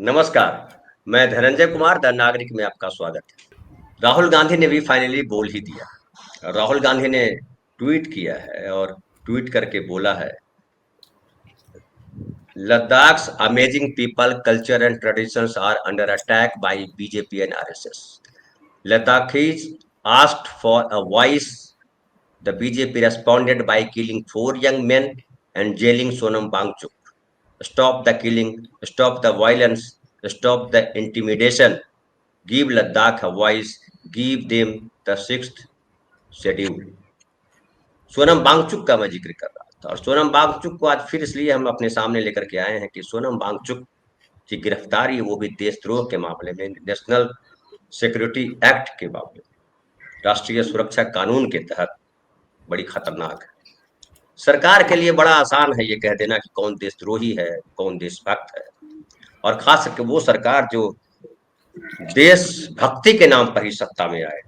नमस्कार। मैं धनंजय कुमार द नागरिक में आपका स्वागत है। राहुल गांधी ने भी फाइनली बोल ही दिया। राहुल गांधी ने ट्वीट किया है और ट्वीट करके बोला है, Ladakh's amazing people culture and traditions are under attack by BJP and RSS. Ladakhis asked for a voice. The BJP responded by killing 4 young men and jailing Sonam Wangchuk. Stop the killing, stop the violence, stop the intimidation. Give Ladakh a voice, give them the sixth schedule. Sonam Wangchuk का मैं जिक्र कर रहा था और सोनम वांगचुक को आज फिर इसलिए हम अपने सामने लेकर के आए हैं कि सोनम वांगचुक की गिरफ्तारी, वो भी देशद्रोह के मामले में, नेशनल सिक्योरिटी एक्ट के मामले में, राष्ट्रीय सुरक्षा कानून के तहत बड़ी खतरनाक है। सरकार के लिए बड़ा आसान है ये कह देना कि कौन देशद्रोही है, कौन देशभक्त है, और खास करके वो सरकार जो देशभक्ति के नाम पर ही सत्ता में आए,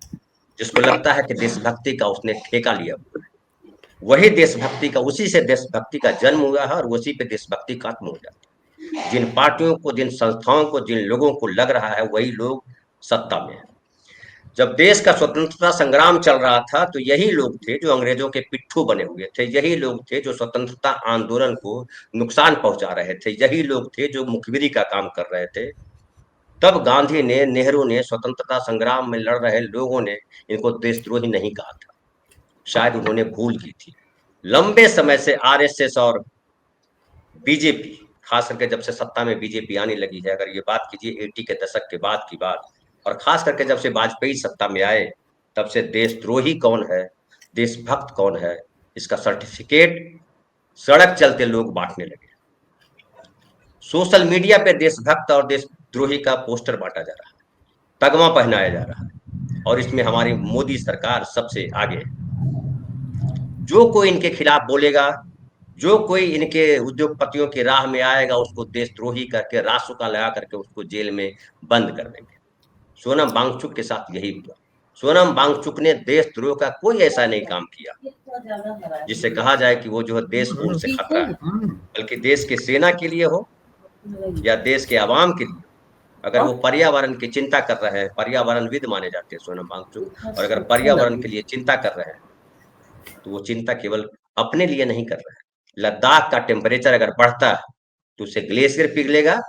जिसको लगता है कि देशभक्ति का उसने ठेका लिया हुआ है। वही देशभक्ति का, उसी से देशभक्ति का जन्म हुआ है और उसी पे देशभक्ति खत्म हो जाती है। जिन पार्टियों को, जिन संस्थाओं को, जिन लोगों को लग रहा है वही लोग सत्ता में है। जब देश का स्वतंत्रता संग्राम चल रहा था तो यही लोग थे जो अंग्रेजों के पिट्ठू बने हुए थे, यही लोग थे जो स्वतंत्रता आंदोलन को नुकसान पहुंचा रहे थे, यही लोग थे जो मुखबिरी का काम कर रहे थे। तब गांधी ने, नेहरू ने, स्वतंत्रता संग्राम में लड़ रहे लोगों ने इनको देशद्रोही नहीं कहा था। शायद उन्होंने भूल की थी। लंबे समय से आरएसएस और बीजेपी, खास करके जब से सत्ता में बीजेपी आने लगी है, अगर ये बात कीजिए 80 के दशक के बाद की बात, और खास करके जब से वाजपेयी सत्ता में आए, तब से देशद्रोही कौन है, देशभक्त कौन है, इसका सर्टिफिकेट सड़क चलते लोग बांटने लगे। सोशल मीडिया पे देशभक्त और देशद्रोही का पोस्टर बांटा जा रहा है, तगमा पहनाया जा रहा है, और इसमें हमारी मोदी सरकार सबसे आगे है। जो कोई इनके खिलाफ बोलेगा, जो कोई इनके उद्योगपतियों की राह में आएगा, उसको देशद्रोही करके, रासुका लगा करके उसको जेल में बंद कर देंगे। सोनम वांगचुक के साथ यही हुआ। सोनम वांगचुक ने देशद्रोह का कोई ऐसा नहीं काम किया जिससे कहा जाए कि वो जो है देश को उनसे खतरा है, बल्कि देश के सेना के लिए हो या देश के आवाम के लिए, अगर वो पर्यावरण की चिंता कर रहे हैं, पर्यावरणविद माने जाते हैं सोनम वांगचुक, और अगर पर्यावरण के लिए चिंता कर रहे हैं तो वो चिंता केवल अपने लिए नहीं कर रहे हैं। लद्दाख का टेम्परेचर अगर बढ़ता है तो उससे ग्लेशियर पिघलेगा,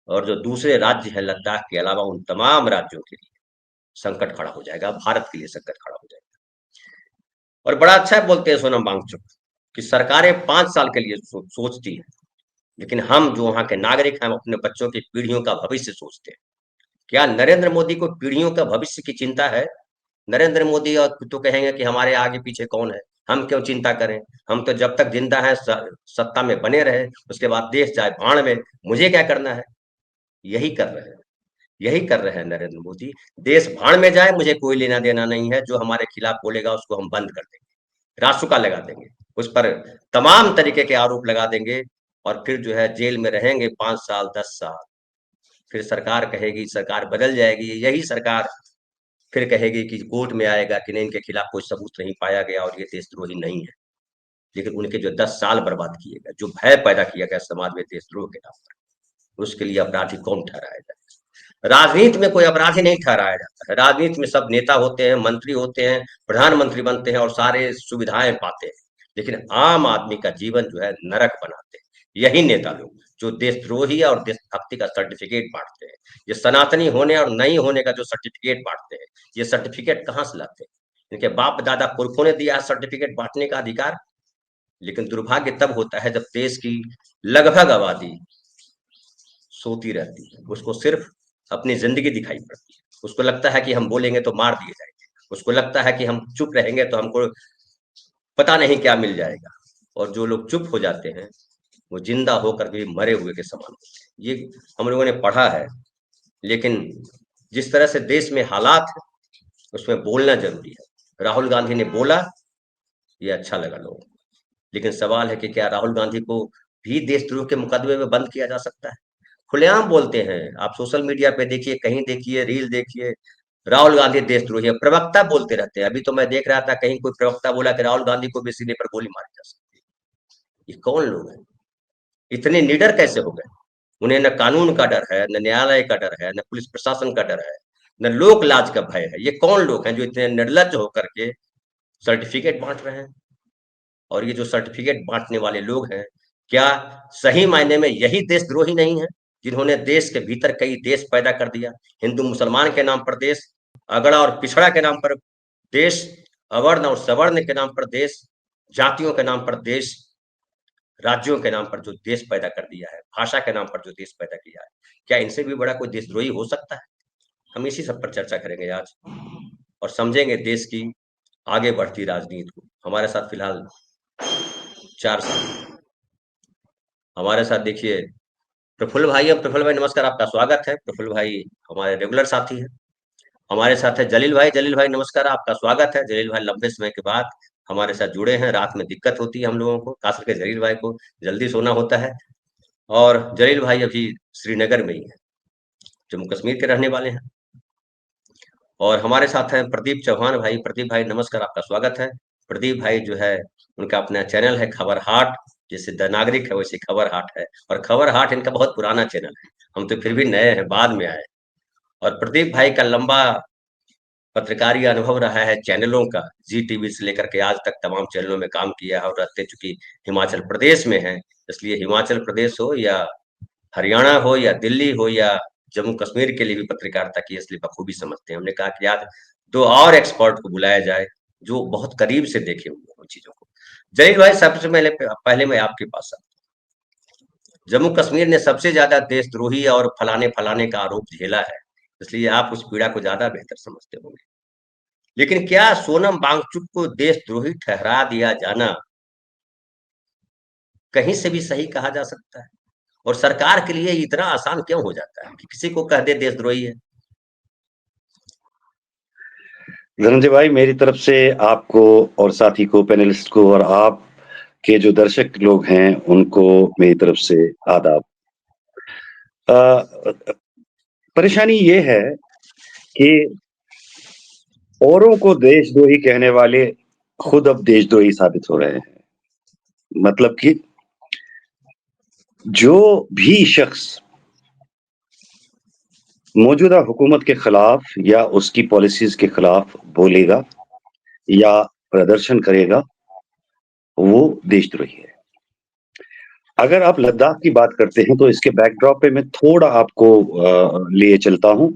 और जो दूसरे राज्य है लद्दाख के अलावा उन तमाम राज्यों के लिए संकट खड़ा हो जाएगा, भारत के लिए संकट खड़ा हो जाएगा। और बड़ा अच्छा बोलते हैं सोनम वांगचुक कि सरकारें 5 साल के लिए सोचती है, लेकिन हम जो वहां के नागरिक हैं, हम अपने बच्चों की पीढ़ियों का भविष्य सोचते हैं। क्या नरेंद्र मोदी को पीढ़ियों का भविष्य की चिंता है? नरेंद्र मोदी और तो कहेंगे कि हमारे आगे पीछे कौन है, हम क्यों चिंता करें, हम तो जब तक जिंदा हैं सत्ता में बने रहे, उसके बाद देश जाए भाड़ में, मुझे क्या करना है। यही कर रहे हैं, यही कर रहे हैं नरेंद्र मोदी। देश भाड़ में जाए, मुझे कोई लेना देना नहीं है, जो हमारे खिलाफ बोलेगा उसको हम बंद कर देंगे, रासुका लगा देंगे, उस पर तमाम तरीके के आरोप लगा देंगे, और फिर जो है जेल में रहेंगे 5 साल 10 साल। फिर सरकार कहेगी, सरकार बदल जाएगी, यही सरकार फिर कहेगी कि कोर्ट में आएगा कि नहीं, इनके खिलाफ कोई सबूत नहीं पाया गया और ये देशद्रोही नहीं है। लेकिन उनके जो 10 साल बर्बाद किए गए, जो भय पैदा किया गया समाज में देशद्रोह के नाम पर, उसके लिए अपराधी कौन ठहराया जाए। राजनीति में कोई अपराधी नहीं ठहराया जाता है। राजनीति में सब नेता होते हैं, मंत्री होते हैं, प्रधानमंत्री बनते हैं और सारे सुविधाएं पाते हैं, लेकिन आम आदमी का जीवन जो है नरक बनाते हैं यही नेता लोग, जो देशद्रोही और देशभक्ति का सर्टिफिकेट बांटते हैं। ये सनातनी होने और नहीं होने का जो सर्टिफिकेट बांटते हैं, ये सर्टिफिकेट कहाँ से लाते हैं? इनके बाप दादा पुरखों ने दिया है सर्टिफिकेट बांटने का अधिकार। लेकिन दुर्भाग्य तब होता है जब देश की लगभग आबादी सोती रहती है, उसको सिर्फ अपनी जिंदगी दिखाई पड़ती है, उसको लगता है कि हम बोलेंगे तो मार दिए जाएंगे, उसको लगता है कि हम चुप रहेंगे तो हमको पता नहीं क्या मिल जाएगा। और जो लोग चुप हो जाते हैं वो जिंदा होकर भी मरे हुए के समान होते हैं। ये हम लोगों ने पढ़ा है। लेकिन जिस तरह से देश में हालात है, उसमें बोलना जरूरी है। राहुल गांधी ने बोला, ये अच्छा लगा लोगों को, लेकिन सवाल है कि क्या राहुल गांधी को भी देशद्रोह के मुकदमे में बंद किया जा सकता है? खुलेआम बोलते हैं, आप सोशल मीडिया पे देखिए, कहीं देखिए, रील देखिए, राहुल गांधी देशद्रोही है, प्रवक्ता बोलते रहते हैं। अभी तो मैं देख रहा था कहीं कोई प्रवक्ता बोला कि राहुल गांधी को भी सीने पर गोली मारी जा सकती है। ये कौन लोग हैं? इतने निडर कैसे हो गए? उन्हें न कानून का डर है, न न्यायालय का डर है, न पुलिस प्रशासन का डर है, न लोक लाज का भय है। ये कौन लोग हैं जो इतने निर्लज्ज होकर के सर्टिफिकेट बांट रहे हैं? और ये जो सर्टिफिकेट बांटने वाले लोग हैं, क्या सही मायने में यही देशद्रोही नहीं है, जिन्होंने देश के भीतर कई देश पैदा कर दिया? हिंदू मुसलमान के नाम पर देश, अगड़ा और पिछड़ा के नाम पर देश, अवर्ण और सवर्ण के नाम पर देश, जातियों के नाम पर देश, राज्यों के नाम पर जो देश पैदा कर दिया है, भाषा के नाम पर जो देश पैदा किया है, क्या इनसे भी बड़ा कोई देशद्रोही हो सकता है? हम इसी सब पर चर्चा करेंगे आज और समझेंगे देश की आगे बढ़ती राजनीति को। हमारे साथ फिलहाल 4 साल हमारे साथ देखिए प्रफुल्ल भाई है। प्रफुल्ल भाई नमस्कार, आपका स्वागत है। प्रफुल्ल भाई हमारे रेगुलर साथी हैं। हमारे साथ है जलील भाई। जलील भाई नमस्कार, आपका स्वागत है। जलील भाई लंबे समय के बाद हमारे साथ जुड़े हैं। रात में दिक्कत होती है हम लोगों को, खास करके जलील भाई को जल्दी सोना होता है। और जलील भाई अभी श्रीनगर में ही है, जम्मू कश्मीर के रहने वाले हैं। और हमारे साथ हैं प्रदीप चौहान भाई। प्रदीप भाई नमस्कार, आपका स्वागत है। प्रदीप भाई जो है उनका अपना चैनल है खबर हाट, जैसे द नागरिक है वैसे खबर हाट है, और खबर हाट इनका बहुत पुराना चैनल है। हम तो फिर भी नए हैं, बाद में आए। और प्रदीप भाई का लंबा पत्रकारीय अनुभव रहा है चैनलों का, जी टीवी से लेकर के आज तक तमाम चैनलों में काम किया है। और रहते चूंकि हिमाचल प्रदेश में है, इसलिए हिमाचल प्रदेश हो या हरियाणा हो या दिल्ली हो या जम्मू कश्मीर के लिए भी पत्रकारिता की इसलिए बखूबी समझते हैं। हमने कहा कि आज 2 और एक्सपर्ट को बुलाया जाए जो बहुत करीब से देखे हुए उन चीजों को। जलील भाई सबसे पहले मैं आपके पास आता हूं। जम्मू कश्मीर ने सबसे ज्यादा देशद्रोही और फलाने फलाने का आरोप झेला है, इसलिए आप उस पीड़ा को ज्यादा बेहतर समझते होंगे। लेकिन क्या सोनम वांगचुक को देशद्रोही ठहरा दिया जाना कहीं से भी सही कहा जा सकता है? और सरकार के लिए इतना आसान क्यों हो जाता है कि किसी को कह दे देशद्रोही है? धनंजय भाई, मेरी तरफ से आपको और साथी को, पैनलिस्ट को और आप के जो दर्शक लोग हैं उनको मेरी तरफ से आदाब। परेशानी ये है कि औरों को देशद्रोही कहने वाले खुद अब देशद्रोही साबित हो रहे हैं। मतलब कि जो भी शख्स मौजूदा हुकूमत के खिलाफ या उसकी पॉलिसीज के खिलाफ बोलेगा या प्रदर्शन करेगा, वो देशद्रोही है। अगर आप लद्दाख की बात करते हैं तो इसके बैकड्रॉप पे मैं थोड़ा आपको लिए चलता हूं।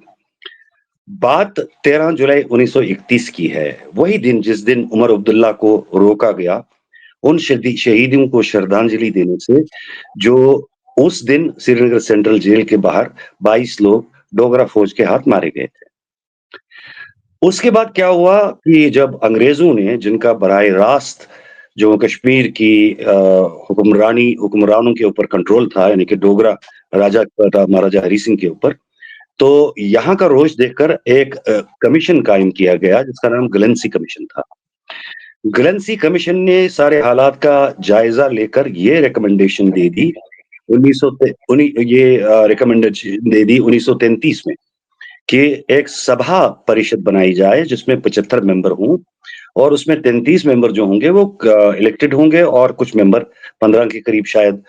बात 13 जुलाई 1931 की है, वही दिन जिस दिन उमर अब्दुल्ला को रोका गया उन शहीदों को श्रद्धांजलि देने से, जो उस दिन श्रीनगर सेंट्रल जेल के बाहर 22 लोग डोगरा फौज के हाथ मारे गए थे। उसके बाद क्या हुआ कि जब अंग्रेजों ने, जिनका बराह रास्त जम्मू कश्मीर की हुक्मरानों के ऊपर कंट्रोल था, यानी कि डोगरा राजा महाराजा हरि सिंह के ऊपर, तो यहाँ का रोष देखकर एक कमीशन कायम किया गया जिसका नाम गलेंसी कमीशन था। गलेंसी कमीशन ने सारे हालात का जायजा लेकर ये रिकमेंडेशन दे दी 1933 में कि एक सभा परिषद बनाई जाए जिसमें 75 मेंबर हों, और उसमें 33 मेंबर जो होंगे वो इलेक्टेड होंगे और कुछ मेंबर 15 के करीब शायद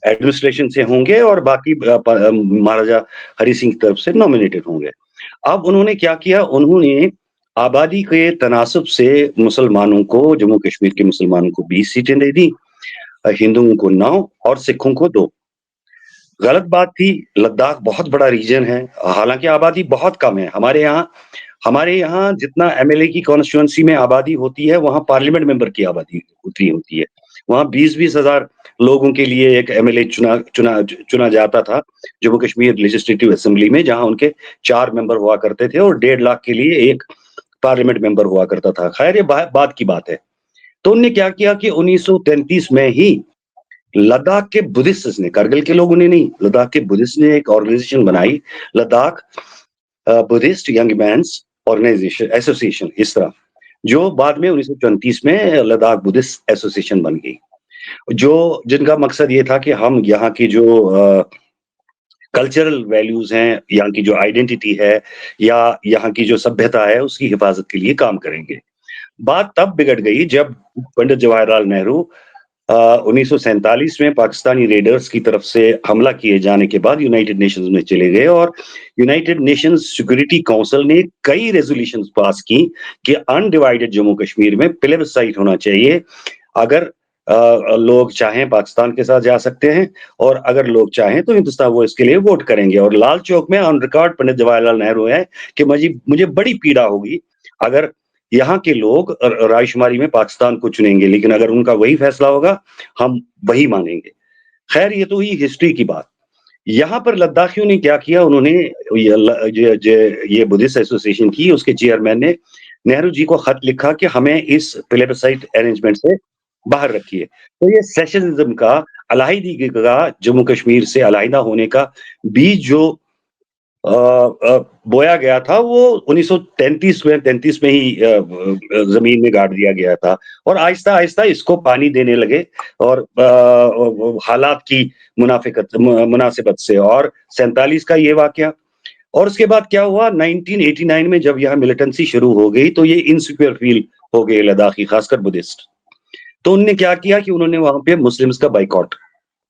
एडमिनिस्ट्रेशन से होंगे और बाकी महाराजा हरि सिंह की तरफ से नॉमिनेटेड होंगे। अब उन्होंने क्या किया, उन्होंने आबादी के तनासब से मुसलमानों को, जम्मू कश्मीर के मुसलमानों को 20 सीटें दे दी, हिंदुओं को 9 और सिखों को 2। गलत बात थी। लद्दाख बहुत बड़ा रीजन है, हालांकि आबादी बहुत कम है। हमारे यहाँ जितना एमएलए की कॉन्स्टिट्यूएंसी में आबादी होती है, वहां पार्लियामेंट मेंबर की आबादी उतनी होती है। वहां 20-20 हजार लोगों के लिए एक एमएलए चुना जाता था जम्मू कश्मीर लेजिस्लेटिव असेंबली में, जहां उनके 4 मेंबर हुआ करते थे, और 1.5 लाख के लिए एक पार्लियामेंट मेंबर हुआ करता था। खैर, ये बात की बात है। तो उन्होंने क्या किया कि 1933 में ही लद्दाख के बुद्धिस्ट ने, कारगिल के लोगों ने नहीं, लद्दाख के बुद्धिस्ट ने एक ऑर्गेनाइजेशन बनाई, Ladakh Buddhist young men's organisation association, इस तरह, जो बाद में 1934 में लद्दाख बुद्धिस्ट एसोसिएशन बन गई, जो जिनका मकसद ये था कि हम यहाँ की जो कल्चरल वैल्यूज हैं, यहाँ की जो आइडेंटिटी है या यहाँ की जो सभ्यता है, उसकी हिफाजत के लिए काम करेंगे। बात तब बिगड़ गई जब पंडित जवाहरलाल नेहरू 1947 में पाकिस्तानी रेडर्स की तरफ से हमला किए जाने के बाद यूनाइटेड नेशंस में चले गए और यूनाइटेड नेशंस सिक्योरिटी काउंसिल ने कई रेजोल्यूशंस पास की कि अनडिवाइडेड जम्मू कश्मीर में प्लेबसाइट होना चाहिए। अगर लोग चाहें पाकिस्तान के साथ जा सकते हैं और अगर लोग चाहें तो हिंदुस्तान वो इसके लिए वोट करेंगे। और लाल चौक में ऑन रिकॉर्ड पंडित जवाहरलाल नेहरू है कि मुझे बड़ी पीड़ा होगी अगर यहाँ के लोग रायशुमारी में पाकिस्तान को चुनेंगे, लेकिन अगर उनका वही फैसला होगा हम वही मानेंगे। खैर ये तो हुई हिस्ट्री की बात। यहाँ पर लद्दाखियों ने क्या किया, उन्होंने ये बुद्धिस्ट एसोसिएशन की, उसके चेयरमैन ने नेहरू जी को खत लिखा कि हमें इस प्लेबसाइट अरेंजमेंट से बाहर रखिए। तो ये सेशनिज्म का, अलाहिदगी का, जम्मू कश्मीर से अलहदा होने का बीज जो बोया गया था वो 1933 में ही जमीन में गाड़ दिया गया था और आहिस्ता आहिस्ता इसको पानी देने लगे और हालात की मुनासिबत से। और 47 का ये वाकया और उसके बाद क्या हुआ 1989 में जब यहाँ मिलिटेंसी शुरू हो गई तो ये इनसिक्योर फील हो गए लद्दाखी, खासकर बुद्धिस्ट। तो उन्होंने क्या किया कि उन्होंने वहां पे मुस्लिम्स का बाइकआउट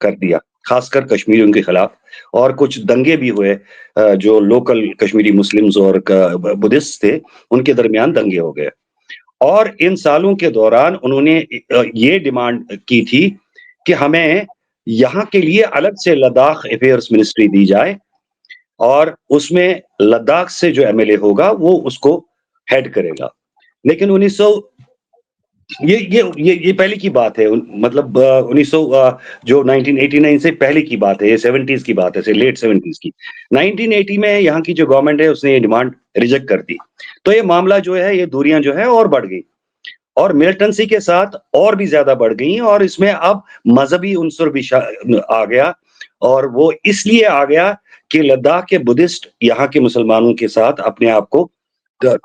कर दिया, खासकर कश्मीरियों के खिलाफ। और कुछ दंगे भी हुए, जो लोकल कश्मीरी मुस्लिम्स और बुद्धिस्ट थे उनके दरमियान दंगे हो गए। और इन सालों के दौरान उन्होंने ये डिमांड की थी कि हमें यहाँ के लिए अलग से लद्दाख अफेयर्स मिनिस्ट्री दी जाए और उसमें लद्दाख से जो एमएलए होगा वो उसको हेड करेगा। लेकिन 1900 ये पहले की बात है, मतलब 1900 जो 1989 से पहले की बात है, ये 70s की बात है, से लेट 70s की। 1980 में यहाँ की जो गवर्नमेंट है उसने ये डिमांड रिजेक्ट कर दी। तो ये मामला जो है, ये दूरियां जो है और बढ़ गई और मिलिटेंसी के साथ और भी ज्यादा बढ़ गई और इसमें अब मजहबी उनसर भी आ गया। और वो इसलिए आ गया कि लद्दाख के बुद्धिस्ट यहाँ के मुसलमानों के साथ अपने आप को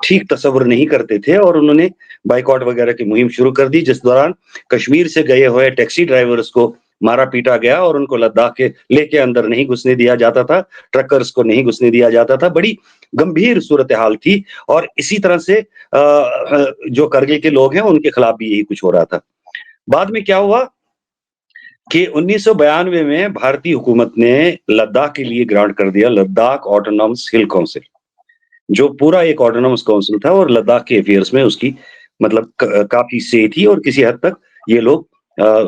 ठीक तस्वुर नहीं करते थे और उन्होंने बाइकआउट वगैरह की मुहिम शुरू कर दी, जिस दौरान कश्मीर से गए हुए टैक्सी ड्राइवर्स को मारा पीटा गया और उनको लद्दाख के लेके अंदर नहीं घुसने दिया जाता था, ट्रकर्स को नहीं घुसने दिया जाता था। बड़ी गंभीर सूरत हाल थी और इसी तरह से जो करगिल के लोग हैं उनके खिलाफ भी यही कुछ हो रहा था। बाद में क्या हुआ कि 1992 में भारतीय हुकूमत ने लद्दाख के लिए ग्रांट कर दिया लद्दाख ऑटोनॉमस हिल काउंसिल, जो पूरा एक ऑटोनॉमस काउंसिल था और लद्दाख के अफेयर्स में उसकी मतलब काफी से थी और किसी हद तक ये लोग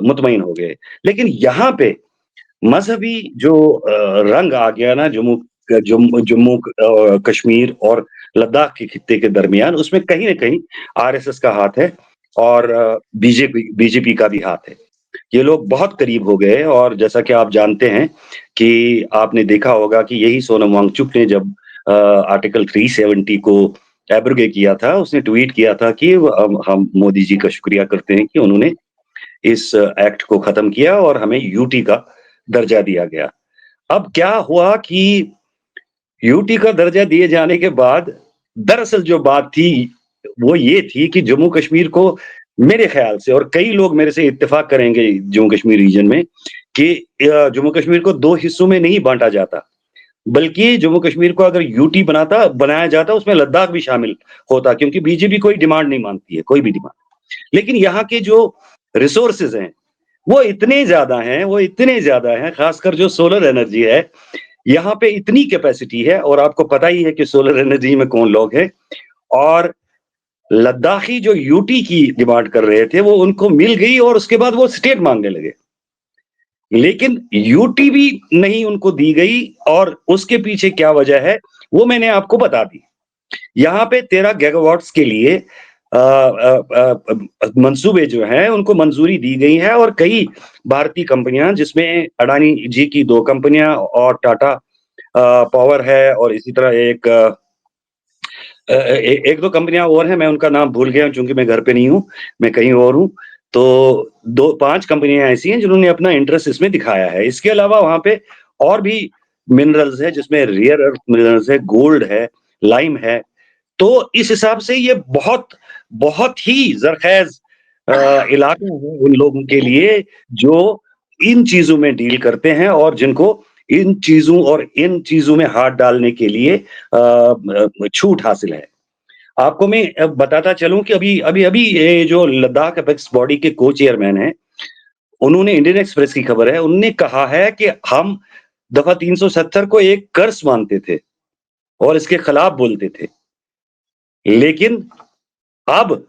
मुतमईन हो गए। लेकिन यहाँ पे मजहबी जो रंग आ गया ना जम्मू जम्मू कश्मीर और लद्दाख के खित्ते के दरमियान, उसमें कहीं ना कहीं आरएसएस का हाथ है और बीजेपी का भी हाथ है। ये लोग बहुत करीब हो गए और जैसा कि आप जानते हैं कि आपने देखा होगा कि यही सोनम वांगचुक ने जब आर्टिकल 370 को एब्रोगेट किया था, उसने ट्वीट किया था कि हम मोदी जी का शुक्रिया करते हैं कि उन्होंने इस एक्ट को खत्म किया और हमें यूटी का दर्जा दिया गया। अब क्या हुआ कि यूटी का दर्जा दिए जाने के बाद दरअसल जो बात थी वो ये थी कि जम्मू कश्मीर को, मेरे ख्याल से और कई लोग मेरे से इत्तेफाक करेंगे जम्मू कश्मीर रीजन में, कि जम्मू कश्मीर को दो हिस्सों में नहीं बांटा जाता, बल्कि जम्मू कश्मीर को अगर यूटी बनाया जाता उसमें लद्दाख भी शामिल होता, क्योंकि बीजेपी कोई डिमांड नहीं मानती है, कोई भी डिमांड। लेकिन यहाँ के जो रिसोर्सेज हैं वो इतने ज्यादा हैं, वो इतने ज्यादा हैं, खासकर जो सोलर एनर्जी है, यहाँ पे इतनी कैपेसिटी है। और आपको पता ही है कि सोलर एनर्जी में कौन लोग हैं। और लद्दाखी जो यूटी की डिमांड कर रहे थे वो उनको मिल गई और उसके बाद वो स्टेट मांगने लगे, लेकिन यूटी भी नहीं उनको दी गई। और उसके पीछे क्या वजह है वो मैंने आपको बता दी। यहाँ पे 13 गीगावाट्स के लिए मंसूबे जो हैं उनको मंजूरी दी गई है और कई भारतीय कंपनियां, जिसमें अडानी जी की 2 कंपनियां और टाटा पावर है और इसी तरह एक दो कंपनियां और हैं, मैं उनका नाम भूल गया चूंकि मैं घर पे नहीं हूँ, मैं कहीं और हूँ। तो 5 कंपनियां ऐसी हैं जिन्होंने अपना इंटरेस्ट इसमें दिखाया है। इसके अलावा वहां पे और भी मिनरल्स है, जिसमें रेयर अर्थ मिनरल्स है, गोल्ड है, लाइम है। तो इस हिसाब से ये बहुत बहुत ही जरखेज इलाका है उन लोगों के लिए जो इन चीजों में डील करते हैं और जिनको इन चीजों में हाथ डालने के लिए छूट हासिल है। आपको मैं बताता चलूं कि अभी अभी अभी ये जो लद्दाख अपेक्स बॉडी के को चेयरमैन हैं, उन्होंने इंडियन एक्सप्रेस की खबर है, उन्होंने कहा है कि हम दफा 370 को एक कर्स मानते थे और इसके खिलाफ बोलते थे। लेकिन अब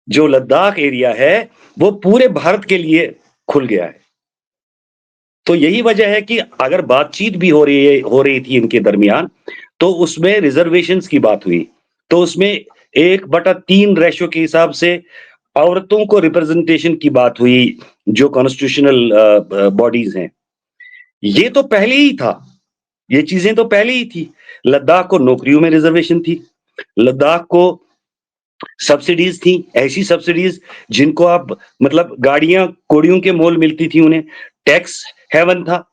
जो लद्दाख एरिया है, वो पूरे भारत के लिए खुल गया है। तो यही वजह है कि अगर बातचीत भी हो रही थी इनके दरमियान, तो उसमें रिजर्वेशंस की बात हुई। तो उसमें 1/3 रेशियो के हिसाब से औरतों को रिप्रेजेंटेशन की बात हुई, जो कॉन्स्टिट्यूशनल बॉडीज हैं। ये तो पहले ही था, ये चीजें तो पहले ही थी। लद्दाख को नौकरियों में रिजर्वेशन थी, लद्दाख को सब्सिडीज थी, ऐसी सब्सिडीज जिनको आप मतलब गाड़ियां कोड़ियों के मोल मिलती थी उन्हें। टैक्स हेवन था,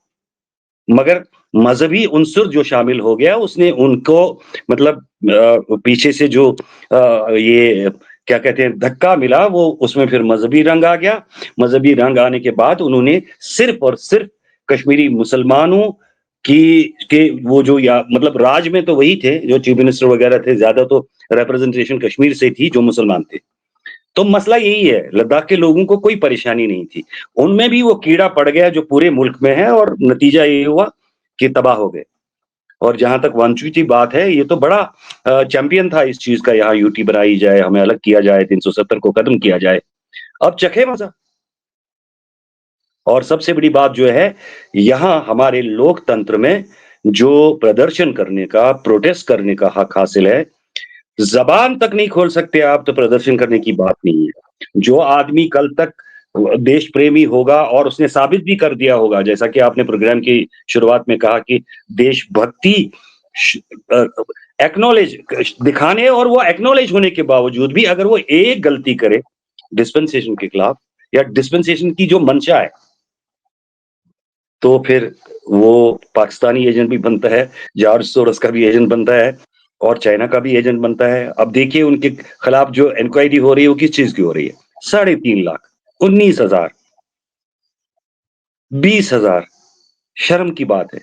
मगर मजहबी उनसुर जो शामिल हो गया उसने उनको मतलब पीछे से जो ये क्या कहते हैं धक्का मिला, वो उसमें फिर मजहबी रंग आ गया। मजहबी रंग आने के बाद उन्होंने सिर्फ और सिर्फ कश्मीरी मुसलमानों की के वो जो या मतलब राज में तो वही थे जो चीफ मिनिस्टर वगैरह थे, ज्यादा तो रिप्रेजेंटेशन कश्मीर से थी जो मुसलमान थे। तो मसला यही है, लद्दाख के लोगों को कोई परेशानी नहीं थी। उनमें भी वो कीड़ा पड़ गया जो पूरे मुल्क में है, और नतीजा ये हुआ कि तबाह हो गए। और जहां तक वांचू की बात है, ये तो बड़ा चैंपियन था इस चीज का, यहाँ यूटी बनाई जाए, हमें अलग किया जाए, 370 को खत्म किया जाए। अब चखे मजा। और सबसे बड़ी बात जो है, यहाँ हमारे लोकतंत्र में जो प्रदर्शन करने का, प्रोटेस्ट करने का हक हासिल है, जबान तक नहीं खोल सकते आप तो प्रदर्शन करने की बात नहीं है। जो आदमी कल तक देश प्रेमी होगा और उसने साबित भी कर दिया होगा, जैसा कि आपने प्रोग्राम की शुरुआत में कहा कि देशभक्ति एक्नॉलेज दिखाने, और वो एक्नॉलेज होने के बावजूद भी अगर वो एक गलती करे डिस्पेंसेशन के खिलाफ, या डिस्पेंसेशन की जो मंशा है, तो फिर वो पाकिस्तानी एजेंट भी बनता है, जॉर्ज सोरोस का भी एजेंट बनता है, और चाइना का भी एजेंट बनता है। अब देखिए उनके खिलाफ जो इंक्वायरी हो रही है वो किस चीज की हो रही है? 3.5 लाख, 19,000, 20,000, शर्म की बात है।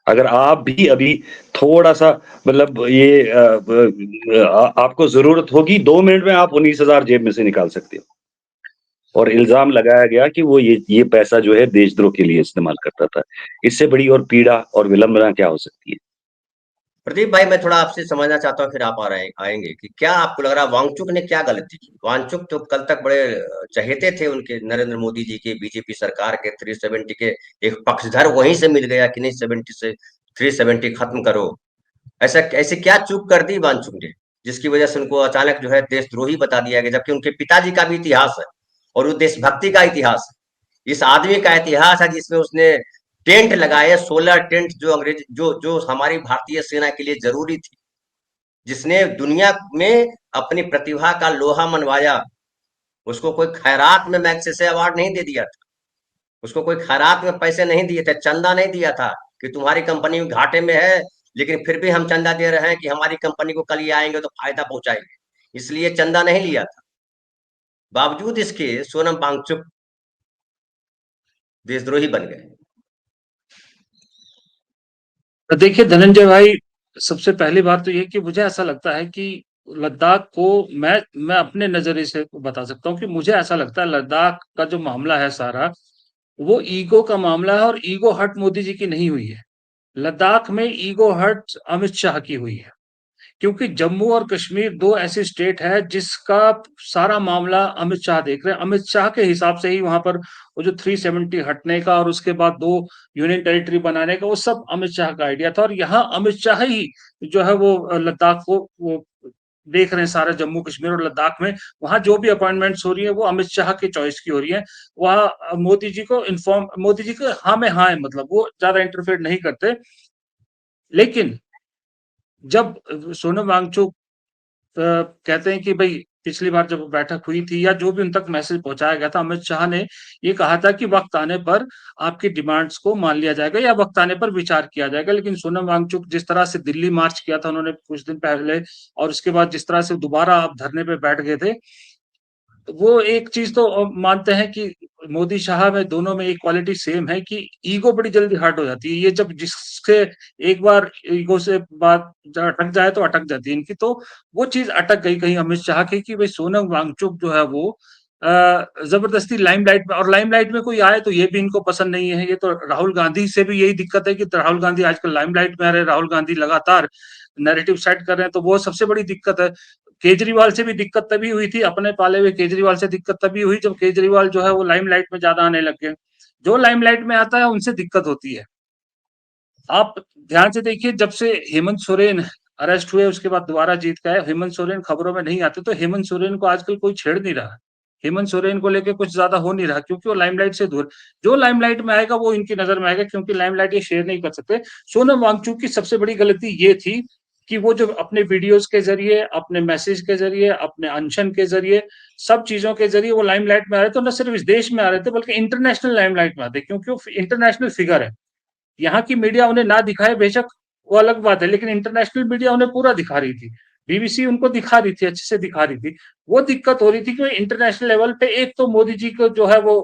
अगर आप भी अभी थोड़ा सा मतलब ये आपको जरूरत होगी, 2 मिनट में आप 19,000 जेब में से निकाल सकते हो। और इल्जाम लगाया गया कि वो ये पैसा जो है देशद्रोह के लिए इस्तेमाल करता था। इससे बड़ी और पीड़ा और विलंबना क्या हो सकती है? प्रदीप भाई, मैं थोड़ा आपसे समझना चाहता हूँ, फिर आप आएंगे कि क्या आपको लग रहा है वांगचुक ने क्या गलती की? वांगचुक तो कल तक बड़े चहेते थे उनके, नरेंद्र मोदी जी के, बीजेपी सरकार के 370 के एक पक्षधर वहीं से मिल गया कि नहीं 70 से 370 खत्म करो। ऐसा ऐसे क्या चूक कर दी वांगचुक ने जिसकी वजह से उनको अचानक जो है देशद्रोही बता दिया गया, जबकि उनके पिताजी का भी इतिहास है और वो देशभक्ति का इतिहास है। इस आदमी का इतिहास है जिसमें उसने टेंट लगाए, 16 टेंट, जो अंग्रेज जो जो हमारी भारतीय सेना के लिए जरूरी थी, जिसने दुनिया में अपनी प्रतिभा का लोहा मनवाया। उसको कोई खैरात में मैग्सेसे अवार्ड नहीं दे दिया था, उसको कोई खैरात में पैसे नहीं दिए थे, चंदा नहीं दिया था कि तुम्हारी कंपनी घाटे में है लेकिन फिर भी हम चंदा दे रहे हैं कि हमारी कंपनी को कल ये आएंगे तो फायदा पहुंचाएंगे, इसलिए चंदा नहीं लिया था। बावजूद इसके सोनम वांगचुक देशद्रोही बन गए। देखिए धनंजय भाई, सबसे पहली बात तो ये कि मुझे ऐसा लगता है कि लद्दाख को मैं अपने नजरिए से बता सकता हूँ कि मुझे ऐसा लगता है लद्दाख का जो मामला है सारा, वो ईगो का मामला है, और ईगो हर्ट मोदी जी की नहीं हुई है। लद्दाख में ईगो हर्ट अमित शाह की हुई है, क्योंकि जम्मू और कश्मीर दो ऐसी स्टेट है जिसका सारा मामला अमित शाह देख रहे हैं। अमित शाह के हिसाब से ही वहां पर वो जो 370 हटने का और उसके बाद दो यूनियन टेरिटरी बनाने का, वो सब अमित शाह का आइडिया था। और यहाँ अमित शाह ही जो है वो लद्दाख को वो देख रहे हैं, सारा जम्मू कश्मीर और लद्दाख में वहां जो भी अपॉइंटमेंट्स हो रही है वो अमित शाह के चॉइस की हो रही है। वह मोदी जी को इन्फॉर्म, मोदी जी को हाँ में हाँ है, मतलब वो ज्यादा इंटरफेयर नहीं करते। लेकिन जब सोनम वांगचुक कहते हैं कि भाई पिछली बार जब बैठक हुई थी या जो भी उन तक मैसेज पहुंचाया गया था, अमित शाह ने ये कहा था कि वक्त आने पर आपकी डिमांड्स को मान लिया जाएगा या वक्त आने पर विचार किया जाएगा। लेकिन सोनम वांगचुक जिस तरह से दिल्ली मार्च किया था उन्होंने कुछ दिन पहले, और उसके बाद जिस तरह से दोबारा आप धरने पे बैठ गए थे, वो एक चीज तो मानते हैं कि मोदी शाह में दोनों में एक क्वालिटी सेम है कि ईगो बड़ी जल्दी हर्ट हो जाती है। ये जब जिससे एक बार ईगो से बात अटक जाए तो अटक जाती है इनकी। तो वो चीज अटक गई कहीं अमित शाह की कि भाई सोनम वांगचुक जो है वो जबरदस्ती लाइमलाइट में, और लाइमलाइट में कोई आए तो ये भी इनको पसंद नहीं है। ये तो राहुल गांधी से भी यही दिक्कत है कि राहुल गांधी आजकल लाइमलाइट में आ रहे हैं, राहुल गांधी लगातार नैरेटिव सेट कर रहे हैं, तो वो सबसे बड़ी दिक्कत है। केजरीवाल से भी दिक्कत तभी हुई थी, अपने पाले हुए केजरीवाल से दिक्कत तभी हुई जब केजरीवाल जो है वो लाइमलाइट में ज्यादा आने लग गए। जो लाइमलाइट में आता है उनसे दिक्कत होती है। आप ध्यान से देखिए, जब से हेमंत सोरेन अरेस्ट हुए उसके बाद दोबारा जीत के आए, हेमंत सोरेन खबरों में नहीं आते, तो हेमंत सोरेन को आजकल कोई छेड़ नहीं रहा। हेमंत सोरेन को लेके कुछ ज्यादा हो नहीं रहा, क्योंकि वो लाइमलाइट से दूर। जो लाइमलाइट में आएगा वो इनकी नजर में आएगा, क्योंकि लाइमलाइट ये शेयर नहीं कर सकते। सोनम वांगचुक की सबसे बड़ी गलती ये थी कि वो जो अपने वीडियोज के जरिए, अपने मैसेज के जरिए, अपने अनशन के जरिए, सब चीजों के जरिए वो लाइमलाइट में आ रहे थे। न सिर्फ इस देश में आ रहे थे बल्कि इंटरनेशनल लाइमलाइट में आते, क्योंकि वो इंटरनेशनल फिगर है। यहाँ की मीडिया उन्हें ना दिखाए बेशक, वो अलग बात है, लेकिन इंटरनेशनल मीडिया उन्हें पूरा दिखा रही थी। बीबीसी उनको दिखा रही थी, अच्छे से दिखा रही थी। वो दिक्कत हो रही थी कि इंटरनेशनल लेवल पे एक तो मोदी जी को जो है वो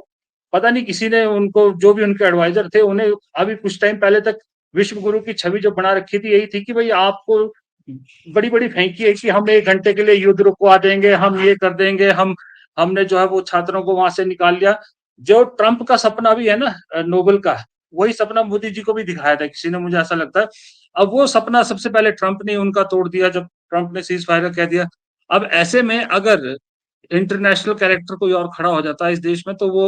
पता नहीं किसी ने उनको, जो भी उनके एडवाइजर थे, उन्हें अभी कुछ टाइम पहले तक विश्व गुरु की छवि जो बना रखी थी, यही थी कि भाई आपको बड़ी बड़ी फेंकी है कि हम 1 घंटे के लिए युद्ध रुकवा देंगे, हम ये कर देंगे, हमने जो है वो छात्रों को वहां से निकाल लिया। जो ट्रंप का सपना भी है ना, नोबेल का, वही सपना मोदी जी को भी दिखाया था किसी ने, मुझे ऐसा लगता है। अब वो सपना सबसे पहले ट्रंप ने उनका तोड़ दिया, जब ट्रंप ने सीज फायर कह दिया। अब ऐसे में अगर इंटरनेशनल कैरेक्टर कोई और खड़ा हो जाता है इस देश में, तो वो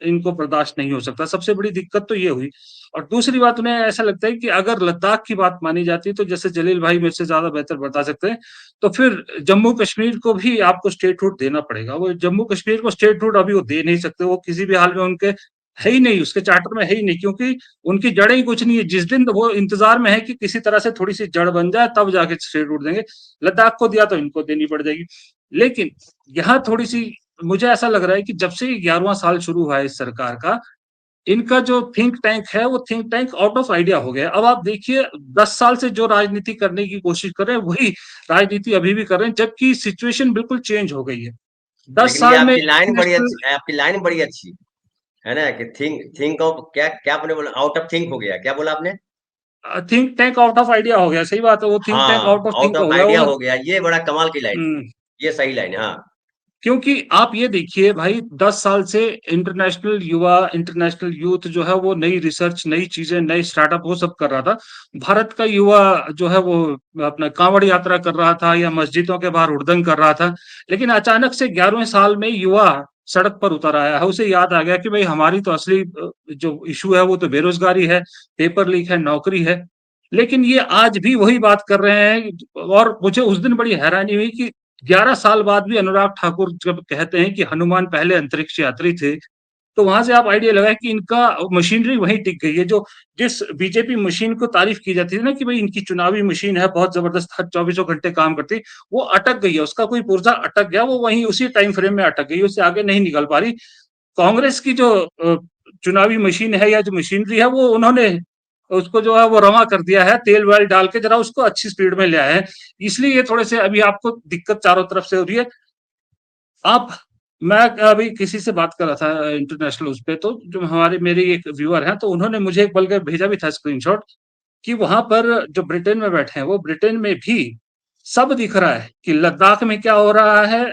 इनको बर्दाश्त नहीं हो सकता। सबसे बड़ी दिक्कत तो ये हुई। और दूसरी बात, उन्हें ऐसा लगता है कि अगर लद्दाख की बात मानी जाती है, तो जैसे जलील भाई मेरे से ज्यादा बेहतर बता सकते हैं, तो फिर जम्मू कश्मीर को भी आपको स्टेटहुड देना पड़ेगा। वो जम्मू कश्मीर को स्टेटहुड अभी वो दे नहीं सकते, वो किसी भी हाल में उनके है ही नहीं, उसके चार्टर में है ही नहीं, क्योंकि उनकी जड़ें ही कुछ नहीं है। जिस दिन वो इंतजार में है कि किसी तरह से थोड़ी सी जड़ बन जाए, तब जाके स्टेटहुड देंगे। लद्दाख को दिया तो इनको देनी पड़ जाएगी। लेकिन यहाँ थोड़ी सी मुझे ऐसा लग रहा है कि जब से 11वां साल शुरू हुआ है इस सरकार का, इनका जो थिंक टैंक है वो think tank out of idea हो गया। अब आप देखिए, 10 साल से जो राजनीति करने की कोशिश कर रहे हैं वही राजनीति अभी भी कर रहे हैं, जबकि सिचुएशन बिल्कुल चेंज हो गई है। दस लेकिन ये साल में आपकी लाइन बड़ी इंटरनेशनल अच्छी, आपकी लाइन बड़ी अच्छी है ना, कि थिंक थिंक ऑफ, क्या क्या आपने बोला, आउट ऑफ थिंक हो गया, क्या बोला आपने? Think tank out of idea हो गया, सही बात है, वो थिंक टैंक हाँ, out of out think of हो गया आइडिया वो। हो गया, ये बड़ा कमाल की लाइन, हम्म, ये सही लाइन है, हाँ। क्योंकि आप ये देखिए भाई, 10 साल से इंटरनेशनल युवा, इंटरनेशनल यूथ जो है वो नई रिसर्च, नई चीजें, नई स्टार्टअप वो सब कर रहा था। भारत का युवा जो है वो अपना कांवड़ यात्रा कर रहा था या मस्जिदों के बाहर हुड़दंग कर रहा था। लेकिन अचानक से 11वें साल में युवा सड़क पर उतर आया है। उसे याद आ गया कि भाई हमारी तो असली जो इशू है वो तो बेरोजगारी है, पेपर लीक है, नौकरी है। लेकिन ये आज भी वही बात कर रहे हैं। और मुझे उस दिन बड़ी हैरानी हुई कि 11 साल बाद भी अनुराग ठाकुर जब कहते हैं कि हनुमान पहले अंतरिक्ष यात्री थे, तो वहां से आप आइडिया लगाए कि इनका मशीनरी वहीं टिक गई है। जो जिस बीजेपी मशीन को तारीफ की जाती है ना कि भाई इनकी चुनावी मशीन है, बहुत जबरदस्त, हर 24 घंटे काम करती, वो अटक गई है। उसका कोई पुर्जा अटक गया, वो वहीं उसी टाइम फ्रेम में अटक गई, उससे आगे नहीं निकल पा रही। कांग्रेस की जो चुनावी मशीन है या जो मशीनरी है, वो उन्होंने उसको जो है वो रवा कर दिया है, तेल वेल डाल के जरा उसको अच्छी स्पीड में ले आए हैं। इसलिए ये थोड़े से अभी आपको दिक्कत चारों तरफ से हो रही है। आप मैं अभी किसी से बात कर रहा था इंटरनेशनल उस पे, तो जो हमारे मेरे एक व्यूअर हैं, तो उन्होंने मुझे एक बल्कि भेजा भी था स्क्रीनशॉट, कि वहां पर जो ब्रिटेन में बैठे हैं, वो ब्रिटेन में भी सब दिख रहा है कि लद्दाख में क्या हो रहा है,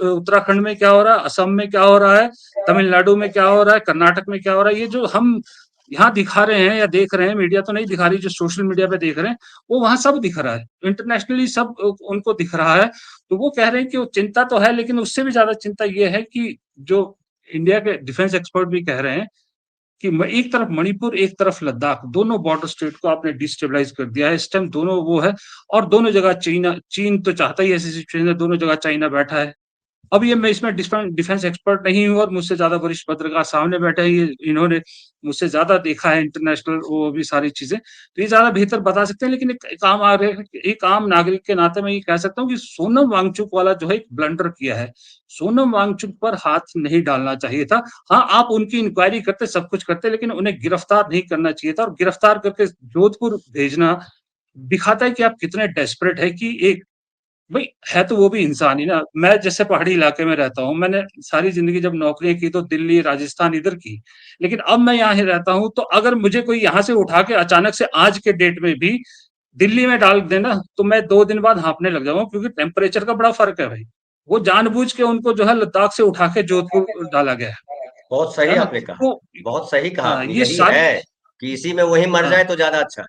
उत्तराखंड में क्या हो रहा है, असम में क्या हो रहा है, तमिलनाडु में क्या हो रहा है, कर्नाटक में क्या हो रहा है। ये जो हम यहाँ दिखा रहे हैं या देख रहे हैं, मीडिया तो नहीं दिखा रही, जो सोशल मीडिया पे देख रहे हैं, वो वहां सब दिख रहा है, इंटरनेशनली सब उनको दिख रहा है। तो वो कह रहे हैं कि वो चिंता तो है, लेकिन उससे भी ज्यादा चिंता ये है कि जो इंडिया के डिफेंस एक्सपर्ट भी कह रहे हैं कि एक तरफ मणिपुर, एक तरफ लद्दाख, दोनों बॉर्डर स्टेट को आपने डिस्टेबलाइज कर दिया है। इस टाइम दोनों वो है, और दोनों जगह चीन तो चाहता ही ऐसी सिचुएशन है, दोनों जगह चाइना बैठा है। अब ये मैं इसमें डिफेंस एक्सपर्ट नहीं हूँ, और मुझसे ज्यादा वरिष्ठ पत्रकार सामने बैठे हैं, ये इन्होंने मुझसे ज्यादा देखा है इंटरनेशनल वो भी सारी चीजें, तो ये ज्यादा बेहतर बता सकते हैं। लेकिन एक आम नागरिक के नाते मैं ये कह सकता हूँ कि सोनम वांगचुक वाला जो है एक ब्लंडर किया है। सोनम वांगचुक पर हाथ नहीं डालना चाहिए था। हाँ, आप उनकी इंक्वायरी करते, सब कुछ करते, लेकिन उन्हें गिरफ्तार नहीं करना चाहिए था। और गिरफ्तार करके जोधपुर भेजना दिखाता है कि आप कितने डेस्परेट है कि एक भाई है तो वो भी इंसान ही ना। मैं जैसे पहाड़ी इलाके में रहता हूँ, मैंने सारी जिंदगी जब नौकरियां की तो दिल्ली, राजस्थान इधर की, लेकिन अब मैं यहाँ ही रहता हूँ। तो अगर मुझे कोई यहाँ से उठा के अचानक से आज के डेट में भी दिल्ली में डाल देना, तो मैं 2 दिन बाद हाँफने लग जाऊंगा, क्योंकि टेम्परेचर का बड़ा फर्क है भाई। वो जानबूझ के उनको जो है लद्दाख से उठा के जोधपुर डाला गया बहुत सही है ना? आपने कहा, तो बहुत सही कहा हाँ, आपने, ये यही सारी है कि इसी में वही मर हाँ, जाए तो ज्यादा अच्छा है।